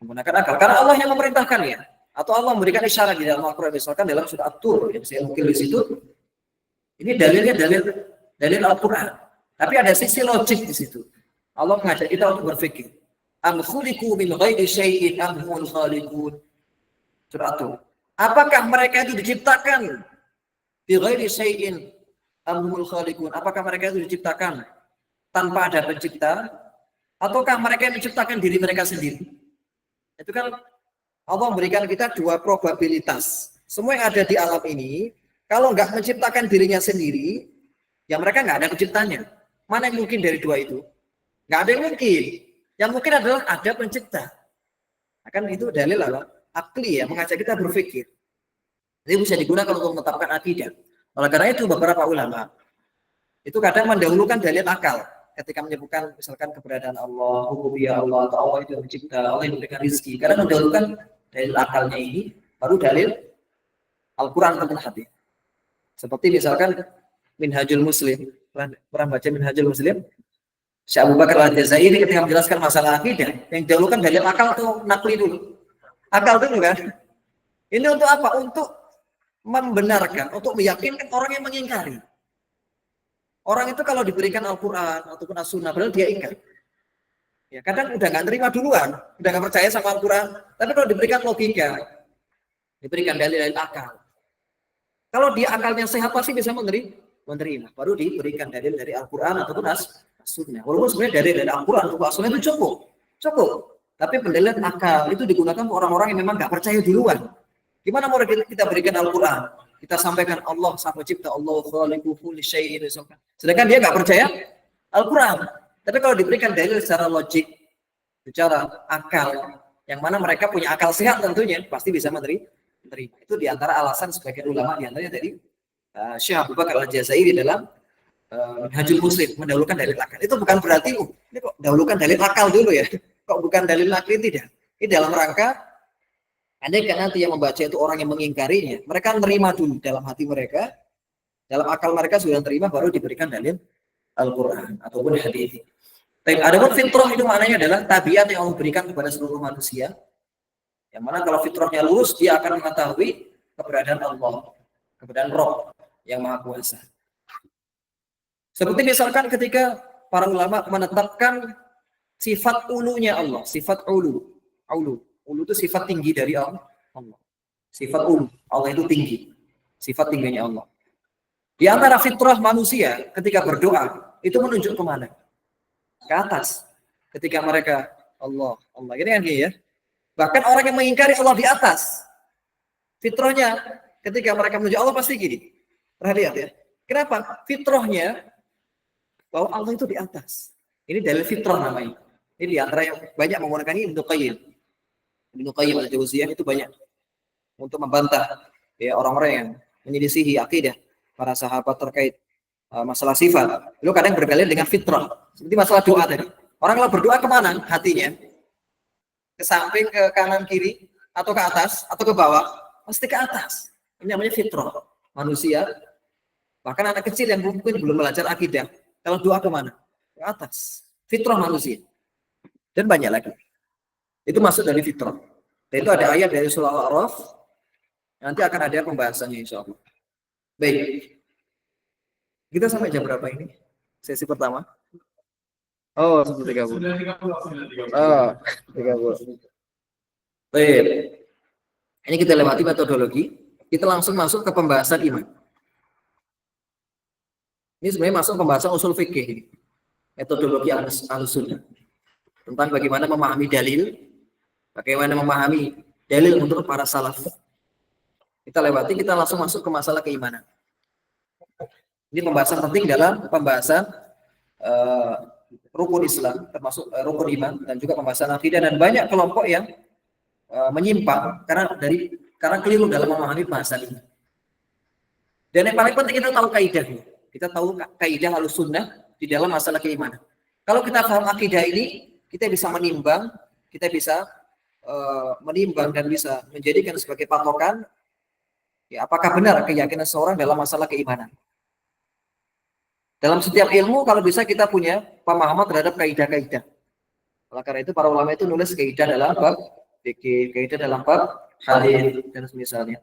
Menggunakan akal. Karena Allah yang memerintahkannya. Atau Allah memberikan isyarat di dalam Al-Quran. Misalkan dalam surah At-Tur, yang saya mungkin di situ. Ini dalilnya dalil Al-Quran. Tapi ada sisi logik di situ. Allah mengajak kita untuk berpikir. Am khuliqu min ghairi syai'in am humul khaliqun. Surah At-Tur. Apakah mereka itu diciptakan bi ghairi syai'in am humul khaliqun? Apakah mereka itu diciptakan tanpa ada pencipta ataukah mereka yang menciptakan diri mereka sendiri? Itu kan Allah memberikan kita dua probabilitas. Semua yang ada di alam ini, kalau nggak menciptakan dirinya sendiri, ya mereka nggak ada penciptanya. Mana yang mungkin dari dua itu? Nggak ada yang mungkin. Yang mungkin adalah ada pencipta. Akan itu dalil apa? Akli ya, mengajak kita berpikir. Jadi bisa digunakan untuk menetapkan akidah. Oleh karena itu beberapa ulama itu kadang mendahulukan dalil akal. Ketika menyebutkan misalkan keberadaan Allah, rububiyah Allah, atau Allah itu yang mencipta, Allah yang memberikan rezeki. Karena mendahulukan dalil akalnya ini, baru dalil Al-Quran ataupun hadis. Seperti misalkan Minhajul Muslim. Pernah baca Minhajul Muslim? Syekh Abu Bakar Al-Jazairi ketika menjelaskan masalah akidah, yang dahulukan dalil akal atau nakli dulu. Akal dulu kan? Ini untuk apa? Untuk membenarkan, untuk meyakinkan orang yang mengingkari. Orang itu kalau diberikan Al-Quran ataupun As-Sunnah, padahal dia ingkar. Ya, kadang udah nggak terima duluan, udah nggak percaya sama Al-Quran. Tapi kalau diberikan logika, diberikan dalil akal. Kalau dia akalnya sehat pasti bisa menerima. Baru diberikan dalil dari Al-Quran ataupun As-Sunnah. Walaupun sebenarnya dari Al-Quran ataupun As-Sunnah itu cukup. Tapi pendalilan akal itu digunakan untuk orang-orang yang memang nggak percaya duluan. Gimana mau kita berikan Al-Quran? Kita sampaikan Allah sang pencipta, Allah khaliqu kulli syai'in. Sedangkan dia nggak percaya Al-Quran. Tapi kalau diberikan dalil secara logik, secara akal, yang mana mereka punya akal sehat tentunya, pasti bisa menerima. Itu diantara alasan sebagian ulama, diantaranya dari Syekh Abu Bakar Al-Jazairi dalam Minhajul Muslim, mendahulukan dalil akal. Itu bukan berarti, ini kok dahulukan dalil akal dulu ya. Kok bukan dalil akli, tidak. Ini dalam rangka andai kan nanti yang membaca itu orang yang mengingkarinya, mereka menerima dulu dalam hati mereka, dalam akal mereka sudah terima, baru diberikan dalil Al-Quran ataupun hadis. Adapun fitrah itu maknanya adalah tabiat yang Allah berikan kepada seluruh manusia, yang mana kalau fitrahnya lurus, dia akan mengetahui keberadaan Allah, keberadaan Rabb yang Maha Kuasa. Seperti misalkan ketika para ulama menetapkan sifat ulunya Allah, sifat ulu. Ulu itu sifat tinggi dari Allah. Sifat ulu. Allah itu tinggi. Sifat tingginya Allah. Di antara fitrah manusia ketika berdoa, itu menunjuk kemana? Ke atas. Ketika mereka Allah. Ini kan ya. Bahkan orang yang mengingkari Allah di atas. Fitrahnya ketika mereka menuju Allah pasti gini. Pernah lihat ya. Kenapa? Fitrahnya bahwa Allah itu di atas. Ini dalil fitrah namanya. Ini di antara yang banyak menggunakan ini Ibnu Qayyim. Ibnu Qayyim Al-Jauziyah itu banyak untuk membantah ya orang-orang yang menyelisihi akidah para sahabat terkait masalah sifat. Itu kadang berdalil dengan fitrah. Seperti masalah doa tadi. Orang kalau berdoa kemana hatinya? Ke samping, ke kanan, kiri, atau ke atas, atau ke bawah? Pasti ke atas. Ini namanya fitrah manusia. Bahkan anak kecil yang mungkin belum belajar akidah, kalau doa kemana? Ke atas. Fitrah manusia. Dan banyak lagi. Itu masuk dari fitrah. Dan itu ada ayat dari surah Al-A'raf. Nanti akan ada pembahasannya insya Allah. Baik. Kita sampai jam berapa ini? Sesi pertama? Oh, 1:30. Oh, 30. Baik. Ini kita lewati metodologi. Kita langsung masuk ke pembahasan iman. Ini sebenarnya masuk pembahasan usul fikih. Metodologi Ahlus-Sunnah. Tentang bagaimana memahami dalil, bagaimana memahami dalil menurut para salaf. Kita lewati, kita langsung masuk ke masalah keimanan. Ini pembahasan penting dalam pembahasan rukun Islam, termasuk rukun iman dan juga pembahasan akidah, dan banyak kelompok yang menyimpang karena keliru dalam memahami bahasan ini. Dan yang paling penting kita tahu kaidahnya. Kita tahu kaidah Ahlussunnah di dalam masalah keimanan. Kalau kita paham akidah ini, kita bisa menimbang dan bisa menjadikan sebagai patokan ya apakah benar keyakinan seorang dalam masalah keimanan. Dalam setiap ilmu kalau bisa kita punya pemahaman terhadap kaidah-kaidah. Oleh karena itu para ulama itu nulis kaidah dalam bab fikih, kaidah dalam bab hadis dan semisalnya.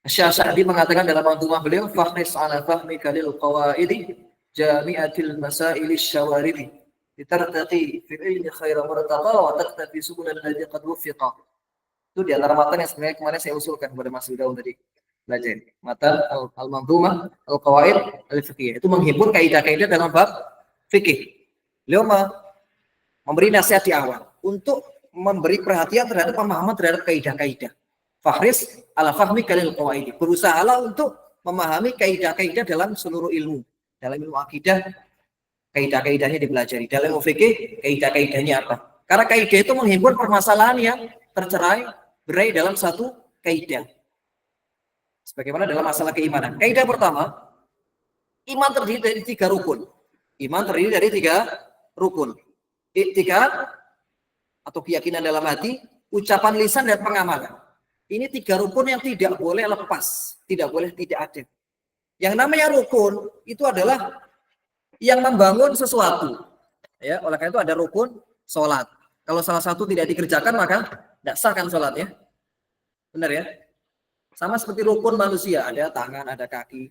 Syekh mengatakan dalam manzumah beliau, fahris ala fahmi kalil qawaidi jami'atil masail syawaridi litartaqi fil ilmi khaira murtaqa wa taqtafi subul alladhi qad wufiqa. Itu di antara matan yang sebenarnya kemarin saya usulkan kepada Mas Yudaun tadi belajar. Matan al-manzumah al-qawaid al-fiqhiyah. Itu menghibur kaidah-kaidah dalam bab fikih. Beliau memberi nasihat di awal untuk memberi perhatian terhadap pemahaman terhadap kaidah-kaidah. Fahris ala fahmi kalil qawaid. Berusahalah untuk memahami kaidah-kaidah dalam seluruh ilmu. Dalam ilmu akidah, kaidah-kaidahnya dipelajari. Dalam ilmu fikih, kaidah-kaidahnya apa? Karena kaidah itu menghimpun permasalahan yang tercerai-berai dalam satu kaidah. Sebagaimana dalam masalah keimanan. Kaidah pertama, iman terdiri dari 3 rukun. Iman terdiri dari 3 rukun. I'tiqad atau keyakinan dalam hati, ucapan lisan dan pengamalan. Ini 3 rukun yang tidak boleh lepas, tidak boleh tidak ada. Yang namanya rukun itu adalah yang membangun sesuatu. Ya, oleh karena itu ada rukun sholat. Kalau salah satu tidak dikerjakan maka tidak sah kan sholatnya. Benar ya? Sama seperti rukun manusia, ada tangan, ada kaki,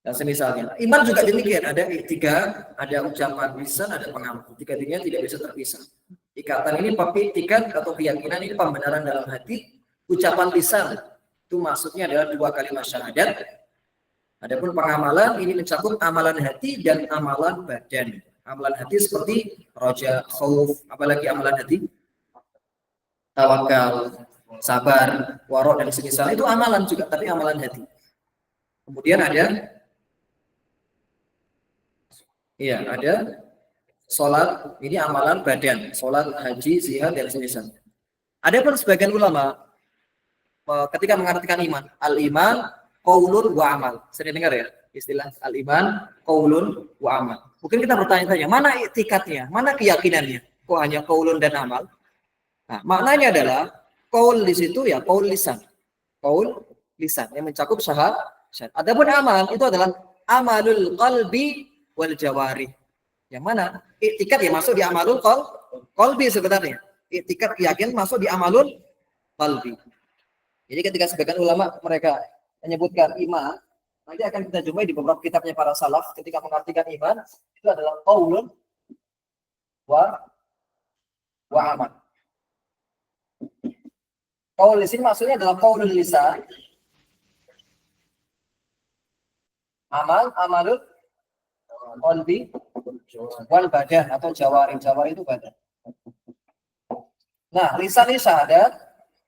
dan semisalnya. Iman juga demikian, ada i'tiqad, ada ucapan lisan, ada pengamalan. Tiga-tiganya tidak bisa terpisah. Ikatan ini i'tiqad atau keyakinan ini pembenaran dalam hati. Ucapan lisan itu maksudnya adalah 2 kalimat syahadat. Adapun pengamalan ini mencakup amalan hati dan amalan badan. Amalan hati seperti roja, khauf, apalagi amalan hati tawakal, sabar, warok dan semisal itu amalan juga, tapi amalan hati. Kemudian ada sholat, ini amalan badan, sholat, haji, zihad dan semisal. Adapun sebagian ulama ketika mengartikan iman, al-iman qaulun wa amal. Sering dengar ya istilah al-iman qaulun wa amal. Mungkin kita bertanya-tanya, mana i'tikadnya? Mana keyakinannya? Kok hanya qaulun dan amal? Nah, maknanya adalah qaul di situ ya qaul lisan. Qaul lisan yang mencakup syahadat. Adapun amal itu adalah amalul qalbi wal jawarih. Yang mana i'tikad ya masuk di amalul qalbi sebenarnya. I'tikad keyakinan masuk di amalul qalbi. Jadi ketika sebagian ulama mereka menyebutkan iman, nanti akan kita jumpai di beberapa kitabnya para salaf ketika mengartikan iman itu adalah qaulun wa amal. Qaul di sini maksudnya adalah qaulul lisan, amalul qalbi wal badan atau jawari itu badan. Nah, lisan ini syahadat,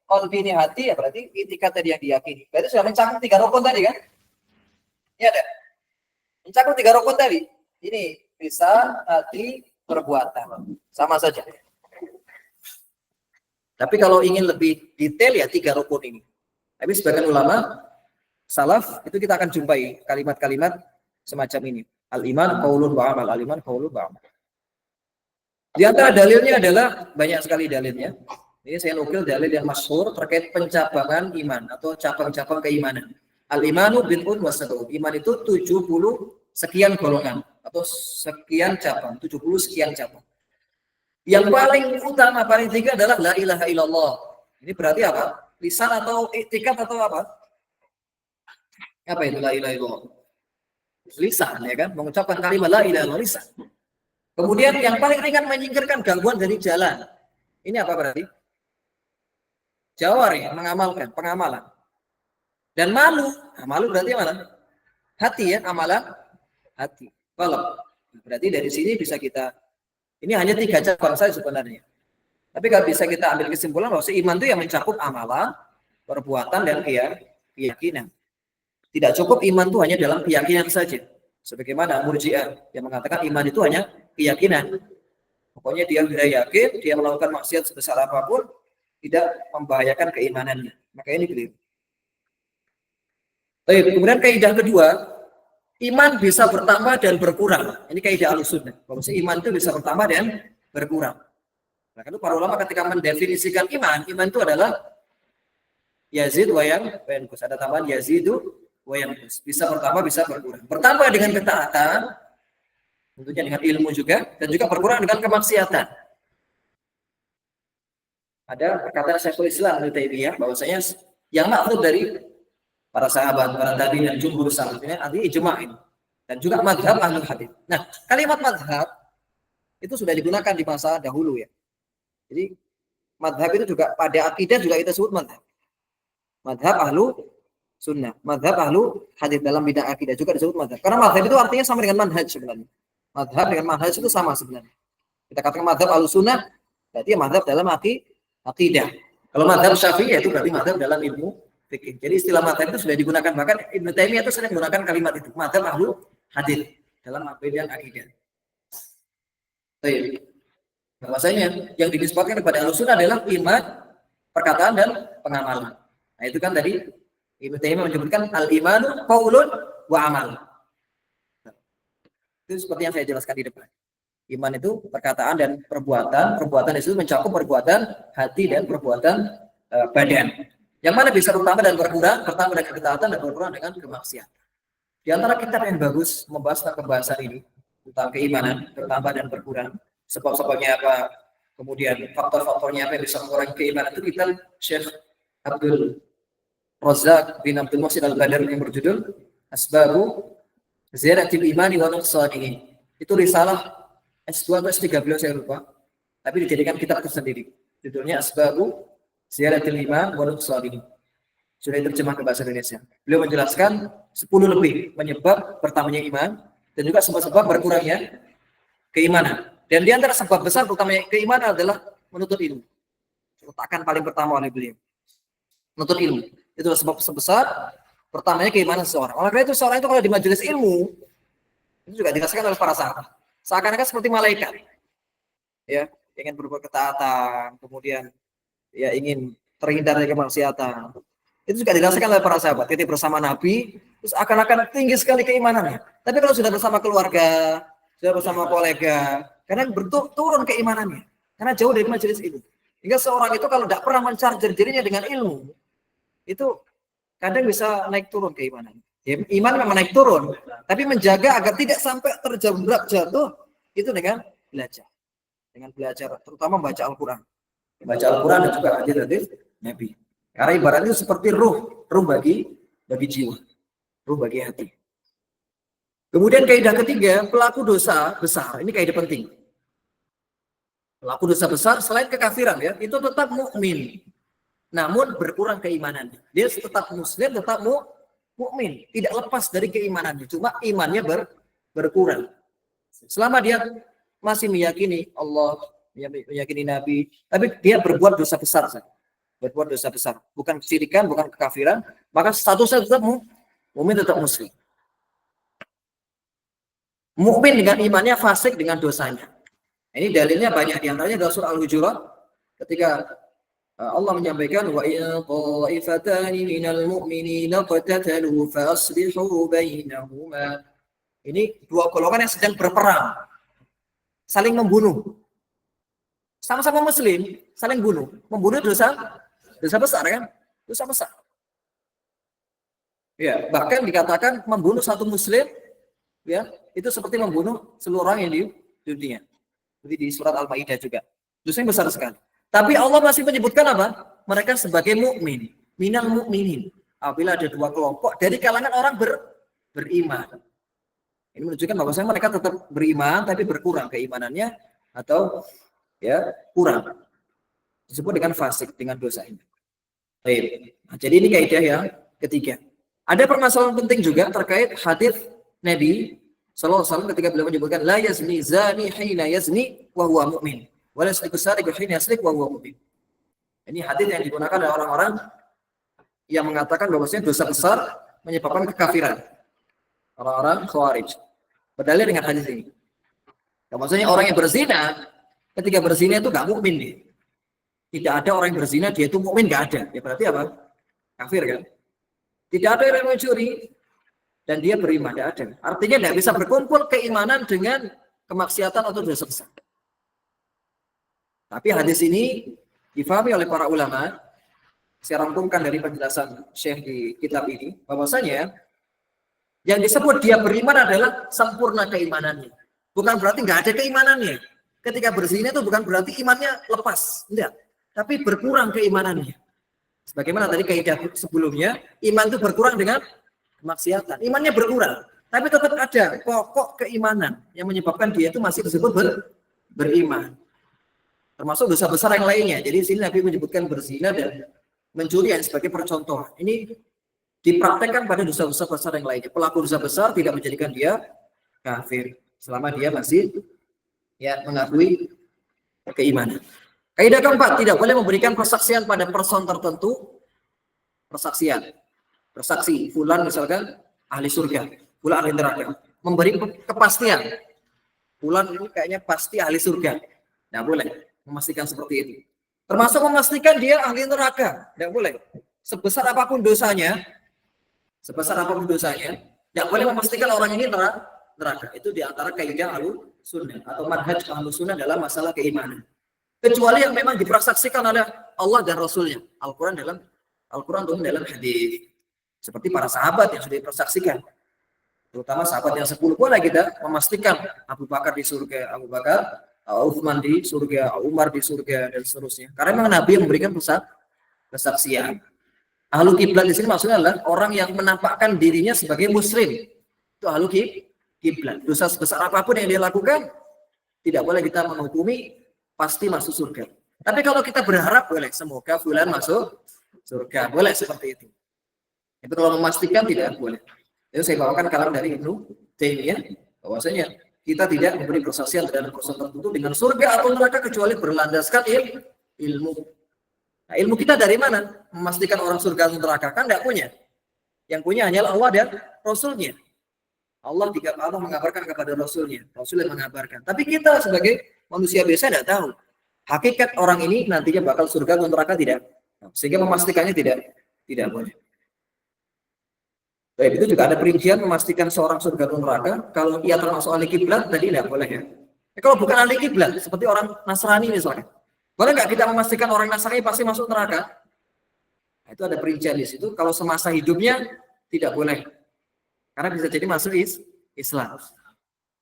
qalbi ini hati, ya berarti i'tikad tadi yang diyakini. Berarti sudah mencakup 3 rukun tadi kan? Iya ada. Mencakup 3 rukun tadi. Ini lisan, hati, perbuatan. Sama saja. Tapi kalau ingin lebih detail ya 3 rukun ini. Tapi sebagian ulama salaf itu kita akan jumpai kalimat-kalimat semacam ini. Al-iman qaulun wa amal, al-iman qaulun wa amal. Di antara dalilnya adalah banyak sekali dalilnya. Ini saya nukil dalil yang masyhur terkait pencabangan iman atau cabang-cabang keimanan. Al-imanu bid'un wa sab'un. Iman itu 70 sekian golongan atau sekian cabang, 70 sekian cabang. Yang paling utama, paling tinggi adalah la ilaha illallah. Ini berarti apa? Lisan atau i'tikad atau apa? Apa itu la ilaha illallah? Lisan ya kan? Mengucapkan kalimat la ilaha illallah lisan. Kemudian yang paling ringan menyingkirkan gangguan dari jalan. Ini apa berarti? Jawari, mengamalkan, pengamalan. Dan malu. Nah, malu berarti mana? Hati ya, amalan hati. Kalau berarti dari sini bisa kita, ini hanya 3 cabang saja sebenarnya. Tapi kalau bisa kita ambil kesimpulan bahwa iman itu yang mencakup amalan, perbuatan dan keyakinan. Tidak cukup iman itu hanya dalam keyakinan saja. Sebagaimana Murji'ah yang mengatakan iman itu hanya keyakinan. Pokoknya dia sudah yakin, dia melakukan maksiat sebesar apapun, tidak membahayakan keimanannya. Maka ini keliru. Baik, kemudian kaidah kedua, iman bisa bertambah dan berkurang. Ini kaidah Ahlussunnah. Bahwa iman itu bisa bertambah dan berkurang. Nah, kan para ulama ketika mendefinisikan iman itu adalah yazid wa yanqus. Ada tambahan yazidu wa yanqus. Bisa bertambah, bisa berkurang. Bertambah dengan ketaatan, tentunya dengan ilmu juga, dan juga berkurang dengan kemaksiatan. Ada perkataan Syekhul Islam Ibnu Taimiyah bahwasanya yang maksud dari para sahabat, para tabi'in dan jumhur salafnya artinya ijma' ini. Dan juga mazhab ahlul hadis. Nah, kalimat mazhab itu sudah digunakan di masa dahulu ya. Jadi mazhab itu juga pada akidah juga kita sebut mazhab. Mazhab ahlu sunnah, mazhab ahlu hadis dalam bidang akidah juga disebut mazhab. Karena mazhab itu artinya sama dengan manhaj sebenarnya. Mazhab dengan manhaj itu sama sebenarnya. Kita katakan mazhab ahlu sunnah, berarti mazhab dalam akidah. Kalau mazhab syafi'i itu berarti mazhab dalam ilmu fikih. Jadi istilah mazhab itu sudah digunakan, bahkan Ibnu Taimiyah itu sering menggunakan kalimat itu, mazhab ahlu hadis dalam bidang akidah. Baik. Bahwasanya yang dinisbatkan kepada Ahlussunnah adalah iman, perkataan dan pengamalan. Nah, itu kan tadi Ibnu Taimiyah menyebutkan al-imanu qaulun wa amal. Itu seperti yang saya jelaskan di depan. Iman itu perkataan dan perbuatan. Perbuatan itu mencakup perbuatan hati dan perbuatan badan. Yang mana bisa bertambah dan berkurang, bertambah dengan ketaatan dan berkurang dengan kemaksiatan. Di antara kitab yang bagus membahas tentang pembahasan ini tentang keimanan bertambah dan berkurang. Sebab-sebabnya apa, kemudian faktor-faktornya apa yang bisa mengurangi keimanan, itu kita Syekh Abdul Razak bin Abdul Muhsin Al-Badr yang berjudul Asbabu Ziyadatil Imani wa Nuqsanihi. Itu risalah S2 atau S3 beliau saya lupa, tapi dijadikan kitab tersendiri. Judulnya Asbabu Ziyadatil Iman wa Nuqsanihi. Sudah diterjemah ke bahasa Indonesia. Beliau menjelaskan 10 lebih penyebab pertamanya iman dan juga sebab-sebab berkurangnya keimanan. Dan di antara sebab besar terutama keimanan adalah menuntut ilmu. Letakkan paling pertama oleh beliau. Menuntut ilmu. Itu sebab sebesar pertamanya keimanan seseorang. Oleh karena itu seorang itu kalau di majelis ilmu itu juga dirasakan oleh para sahabat. Seakan-akan seperti malaikat. Ya, ingin berbuat ketaatan, kemudian ya ingin terhindar dari kemaksiatan. Itu juga dirasakan oleh para sahabat. Ketika bersama Nabi, terus akan-akan tinggi sekali keimanannya. Tapi kalau sudah bersama keluarga, sudah bersama kolega, karena turun keimanannya. Karena jauh dari majelis ilmu. Hingga seorang itu kalau tidak pernah mencarger dirinya dengan ilmu, itu kadang bisa naik turun keimanan. Ya, iman memang naik turun, tapi menjaga agar tidak sampai terjebak jatuh itu dengan belajar. Dengan belajar, terutama membaca Al-Quran. Membaca Al-Quran dan juga hadis-hadis Nabi. Karena ibaratnya seperti ruh bagi jiwa, ruh bagi hati. Kemudian kaidah ketiga, pelaku dosa besar. Ini kaidah penting. Pelaku dosa besar selain kekafiran ya, itu tetap mukmin. Namun berkurang keimanannya. Dia tetap muslim, tetap mukmin, tidak lepas dari keimanannya. Cuma imannya berkurang. Selama dia masih meyakini Allah, meyakini Nabi, tapi dia berbuat dosa besar saja. Berbuat dosa besar, bukan kesyirikan, bukan kekafiran, maka statusnya tetap mukmin, tetap muslim. Mukmin dengan imannya, fasik dengan dosanya. Ini dalilnya banyak, di antaranya dalam surah Al-Hujurat ketika Allah menyampaikan wa in qa'ifatani minal mu'minina qatatalu fa aslihu bainahuma. Ini dua golongan yang sedang berperang, saling membunuh. Sama-sama muslim, saling bunuh. Membunuh dosa besar kan? Dosa besar. Ya, bahkan dikatakan membunuh satu muslim ya, itu seperti membunuh seluruh orang yang di dunia. Jadi di surat Al-Maidah juga. Dosa yang besar sekali. Tapi Allah masih menyebutkan apa? Mereka sebagai mukmin, minal mukminin. Apabila ada dua kelompok dari kalangan orang beriman. Ini menunjukkan bahwasanya mereka tetap beriman tapi berkurang keimanannya atau ya kurang. Disebut dengan fasik, dengan dosa ini. Baik. Nah, jadi ini kaidah yang ketiga. Ada permasalahan penting juga terkait hadis Nabi sallallahu alaihi wasallam ketika beliau menyebutkan la yazni zani hina yazni wa huwa mu'min wa la yasriqu sariqu hina yasriq wa huwa mu'min. Ini hadis yang digunakan oleh orang-orang yang mengatakan bahwasanya dosa besar menyebabkan kekafiran. Orang-orang Khawarij. Berdalil dengan hadis ini. Nah, maksudnya orang yang berzina, ketika berzina itu nggak mukmin dia. Tidak ada orang yang berzina dia itu mukmin, nggak ada. Ya berarti apa? Kafir kan? Tidak ada orang yang mencuri dan dia beriman, tidak ada. Artinya tidak bisa berkumpul keimanan dengan kemaksiatan atau dosa besar. Tapi hadis ini difahami oleh para ulama. Saya rangkumkan dari penjelasan Syekh di kitab ini, bahwasanya yang disebut dia beriman adalah sempurna keimanannya. Bukan berarti nggak ada keimanannya. Ketika berzina itu bukan berarti imannya lepas, enggak. Tapi berkurang keimanannya. Sebagaimana tadi kaidah sebelumnya, iman itu berkurang dengan kemaksiatan. Imannya berkurang, tapi tetap ada pokok keimanan yang menyebabkan dia itu masih disebut beriman. Termasuk dosa besar yang lainnya. Jadi di sini Nabi menyebutkan berzina dan mencuri yang sebagai percontohan. Ini dipraktekkan pada dosa-dosa besar yang lainnya. Pelaku dosa besar tidak menjadikan dia kafir selama dia masih mengakui keimanan. Kaidah keempat, tidak boleh memberikan persaksian pada person tertentu. Bersaksi, fulan misalkan ahli surga, fulan ahli neraka. Memberi kepastian, fulan ini kayaknya pasti ahli surga. Tidak boleh memastikan seperti itu. Termasuk memastikan dia ahli neraka, tidak boleh. Sebesar apapun dosanya, tidak boleh memastikan orang ini neraka. Itu diantara kaidah Ahlussunnah atau manhaj Ahlussunnah dalam masalah keimanan. Kecuali yang memang dipersaksikan oleh Allah dan Rasulnya. Al-Quran dalam hadis. Seperti para sahabat yang sudah dipersaksikan. Terutama sahabat yang 10, boleh kita memastikan Abu Bakar di surga, Utsman di surga, Umar di surga, dan seterusnya. Karena memang Nabi yang memberikan kesaksian. Ahlu kiblat di sini maksudnya adalah orang yang menampakkan dirinya sebagai muslim. Itu ahlu kiblat. Dosa sebesar apapun yang dia lakukan, tidak boleh kita menghukumi pasti masuk surga. Tapi kalau kita berharap, boleh. Semoga fulan masuk surga. Boleh seperti itu. Itu kalau memastikan tidak boleh. Itu saya bawakan kalam dari Ibnu Taimiyah, bahwasanya kita tidak memberi persaksian terhadap person tertentu dengan surga atau neraka kecuali berlandaskan ilmu. Nah, ilmu kita dari mana? Memastikan orang surga atau neraka kan tidak punya. Yang punya hanyalah Allah dan Rasulnya. Allah mengabarkan kepada Rasulnya. Rasul yang mengabarkan. Tapi kita sebagai manusia biasa tidak tahu. Hakikat orang ini nantinya bakal surga atau neraka tidak. Sehingga memastikannya tidak boleh. Baik, itu juga ada perincian memastikan seorang surga atau neraka. Kalau ia termasuk ahli kiblat, tadi tidak boleh ya. Kalau bukan ahli kiblat, seperti orang Nasrani misalnya. Boleh nggak kita memastikan orang Nasrani pasti masuk neraka? Nah, itu ada perincian di situ. Kalau semasa hidupnya, tidak boleh. Karena bisa jadi masuk Islam.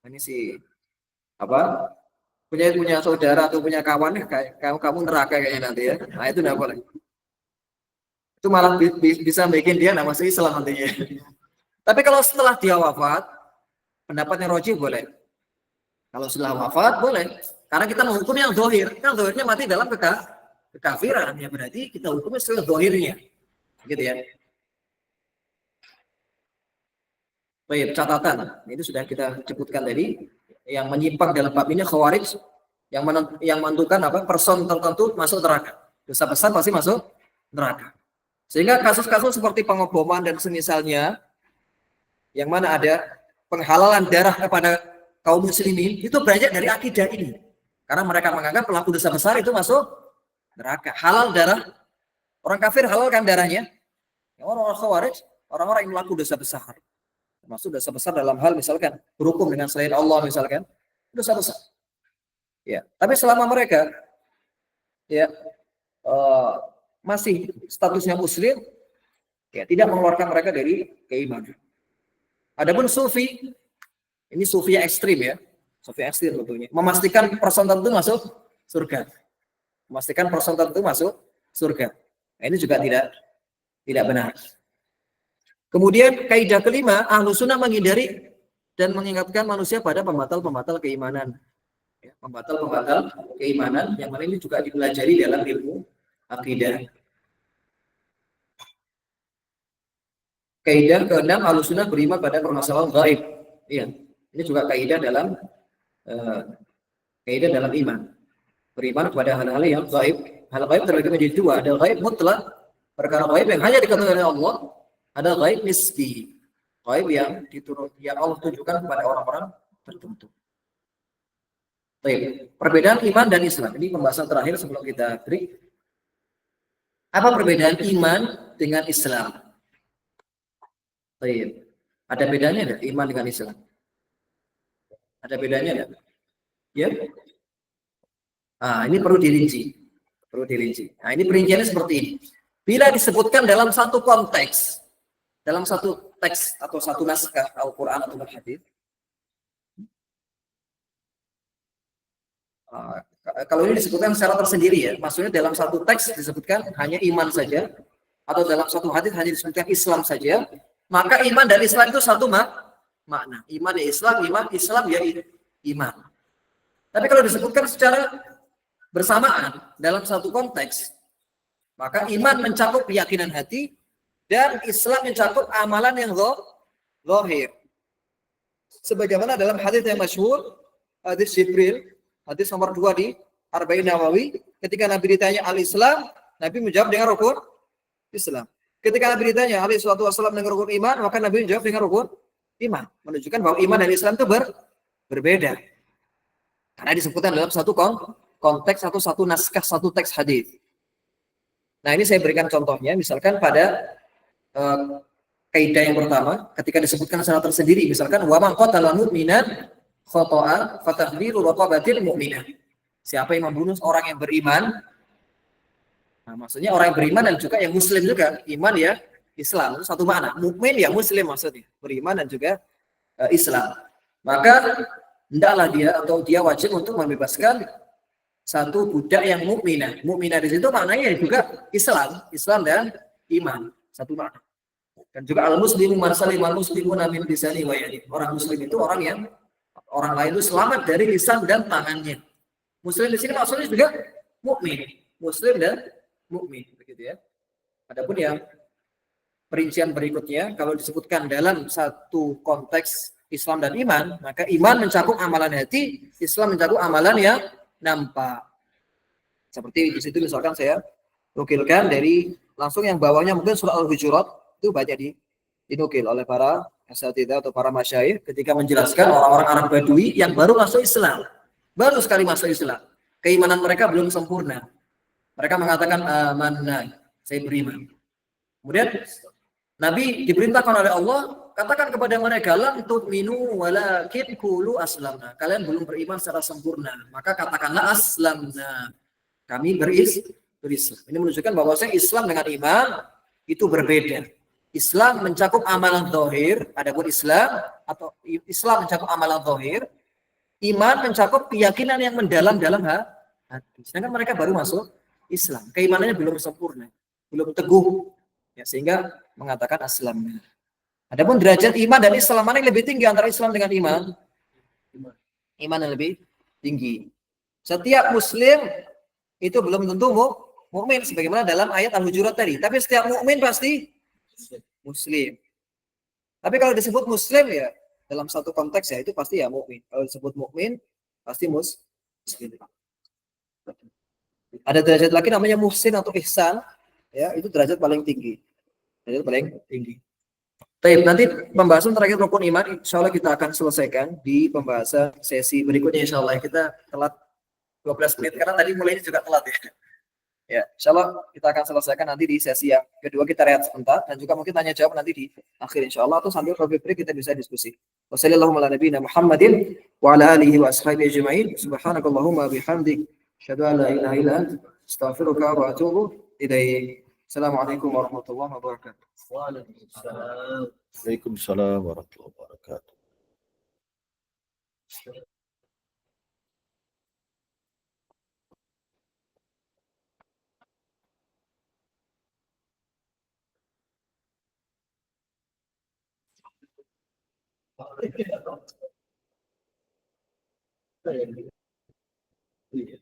Ini sih punya saudara atau punya kawan kamu neraka kayaknya nanti ya. Nah itu tidak boleh. Itu malah bisa bikin dia nggak masuk Islam nantinya. Tapi kalau setelah dia wafat, pendapatnya rojih boleh. Kalau setelah wafat boleh. Karena kita menghukum yang zahir. Kan zahirnya mati dalam kekafiran. Ya berarti kita hukumnya setelah zahirnya. Gitu ya. Baik, catatan. Ini sudah kita sebutkan tadi. Yang menyimpang dalam bab ini khawarij. Yang menentukan person tertentu masuk neraka. Dosa besar pasti masuk neraka. Sehingga kasus-kasus seperti pengoboman dan semisalnya, yang mana ada penghalalan darah kepada kaum muslimin, itu beranjak dari akidah ini. Karena mereka menganggap pelaku dosa besar itu masuk neraka. Halal darah, orang kafir halalkan darahnya. Orang-orang khawarij, orang-orang yang melakukan dosa besar. Termasuk dosa besar dalam hal misalkan berhukum dengan selain Allah misalkan, dosa besar. Ya, tapi selama mereka masih statusnya muslim, ya tidak mengeluarkan mereka dari keimanan. Adapun sufi, ini sufi yang ekstrim ya, sufi ekstrim tentunya, memastikan person tertentu masuk surga, memastikan person tertentu masuk surga. Nah, ini juga tidak benar. Kemudian kaidah kelima, Ahlussunnah menghindari dan mengingatkan manusia pada pembatal-pembatal keimanan. Ya, pembatal-pembatal keimanan yang mana ini juga dipelajari dalam ilmu akidah. Kaidah ke-6, Ahlussunnah beriman pada permasalahan gaib. Iya, ini juga kaidah dalam iman. Beriman kepada hal-hal yang gaib. Hal gaib terbagi menjadi dua. Ada gaib mutlak, perkara gaib yang hanya diketahui oleh Allah. Ada gaib nisbi, gaib yang Allah tunjukkan kepada orang-orang tertentu. Baik, perbedaan iman dan Islam. Ini pembahasan terakhir sebelum kita break. Apa perbedaan iman dengan Islam? Baik. Ada bedanya enggak iman dengan Islam? Ada bedanya enggak? Ya? Ini perlu dirinci. Perlu dirinci. Nah, ini perinciannya seperti ini. Bila disebutkan dalam satu konteks, dalam satu teks atau satu naskah Al-Quran atau hadis, kalau ini disebutkan secara tersendiri ya, maksudnya dalam satu teks disebutkan hanya iman saja, atau dalam satu hadis hanya disebutkan Islam saja, maka iman dan Islam itu satu makna. Iman ya Islam, Islam ya iman. Tapi kalau disebutkan secara bersamaan dalam satu konteks, maka iman mencakup keyakinan hati dan Islam mencakup amalan yang zahir. Sebagaimana dalam hadis yang masyhur, hadis Jibril, hadis nomor 2 di Arba'in Nawawi, ketika Nabi ditanya al-Islam, Nabi menjawab dengan rukun Islam. Ketika Nabi ditanya alaihi salatu wasallam dengan rukun iman, maka Nabi menjawab dengan rukun iman. Menunjukkan bahwa iman dan Islam itu berbeda. Karena disebutkan dalam satu konteks atau satu naskah, satu teks hadis. Nah, ini saya berikan contohnya, misalkan pada kaidah yang pertama, ketika disebutkan secara tersendiri, misalkan wa man qatala mu'minan khata'a fatahriru raqabatil mu'minah. Siapa yang membunuh orang yang beriman, nah, maksudnya orang yang beriman dan juga yang muslim juga, iman ya Islam, itu satu makna. Mukmin ya muslim maksudnya, beriman dan juga Islam. Maka hendaklah dia atau dia wajib untuk membebaskan satu budak yang mukminah. Mukminah di situ maknanya juga Islam dan iman, satu makna. Dan juga al-muslimu man salimal muslimun min lisani wa yadihi. Orang muslim itu orang yang orang lain itu selamat dari lisan dan tangannya. Muslim di sini maksudnya juga mukmin, muslim dan mukmin, begitu ya. Adapun yang perincian berikutnya, kalau disebutkan dalam satu konteks Islam dan iman, maka iman mencakup amalan hati, Islam mencakup amalan yang nampak. Seperti di situ misalkan saya nukilkan dari langsung yang bawahnya mungkin surah Al-Hujurat, itu banyak dinukil oleh para asatidzah atau para masyayikh ketika menjelaskan orang-orang Arab Badui yang baru masuk Islam. Baru sekali masuk Islam. Keimanan mereka belum sempurna. Mereka mengatakan amanna, saya beriman. Kemudian Nabi diperintahkan oleh Allah, katakan kepada mereka, lam tu'minu walakin qulu aslamna. Kalian belum beriman secara sempurna, maka katakanlah aslamna. Kami berislam. Ini menunjukkan bahwa Islam dengan iman itu berbeda. Islam mencakup amalan zahir, adapun Islam mencakup amalan zahir, iman mencakup keyakinan yang mendalam dalam hati. Sedangkan mereka baru masuk Islam, keimanannya belum sempurna, belum teguh, ya, sehingga mengatakan aslamna. Adapun derajat iman dan Islam, mana yang lebih tinggi antara Islam dengan iman? Iman yang lebih tinggi. Setiap Muslim itu belum tentu mukmin, sebagaimana dalam ayat Al-Hujurat tadi. Tapi setiap mukmin pasti Muslim. Tapi kalau disebut Muslim ya dalam satu konteks ya itu pasti ya mukmin. Kalau disebut mukmin pasti Muslim. Ada derajat lagi namanya muhsin atau ihsan, ya itu derajat paling tinggi. Derajat paling tinggi. Baik, nanti pembahasan terakhir rukun iman insya Allah kita akan selesaikan di pembahasan sesi berikutnya insya Allah. Kita telat 12 menit karena tadi mulainya juga telat ya. Ya, insya Allah kita akan selesaikan nanti di sesi yang kedua, kita rehat sebentar dan juga mungkin tanya jawab nanti di akhir insya Allah, atau sambil coffee break kita bisa diskusi. Wassalamualaikum warahmatullahi wabarakatuh. Wa ala alihi wa ashabihi ajma'in. Subhanakallahumma bihamdik. Asyhadu an la ilaha illa anta astaghfiruka wa atubu ilaik. Assalamualaikum warahmatullahi wabarakatuh. Waalaikumsalam warahmatullahi wabarakatuh. Iya.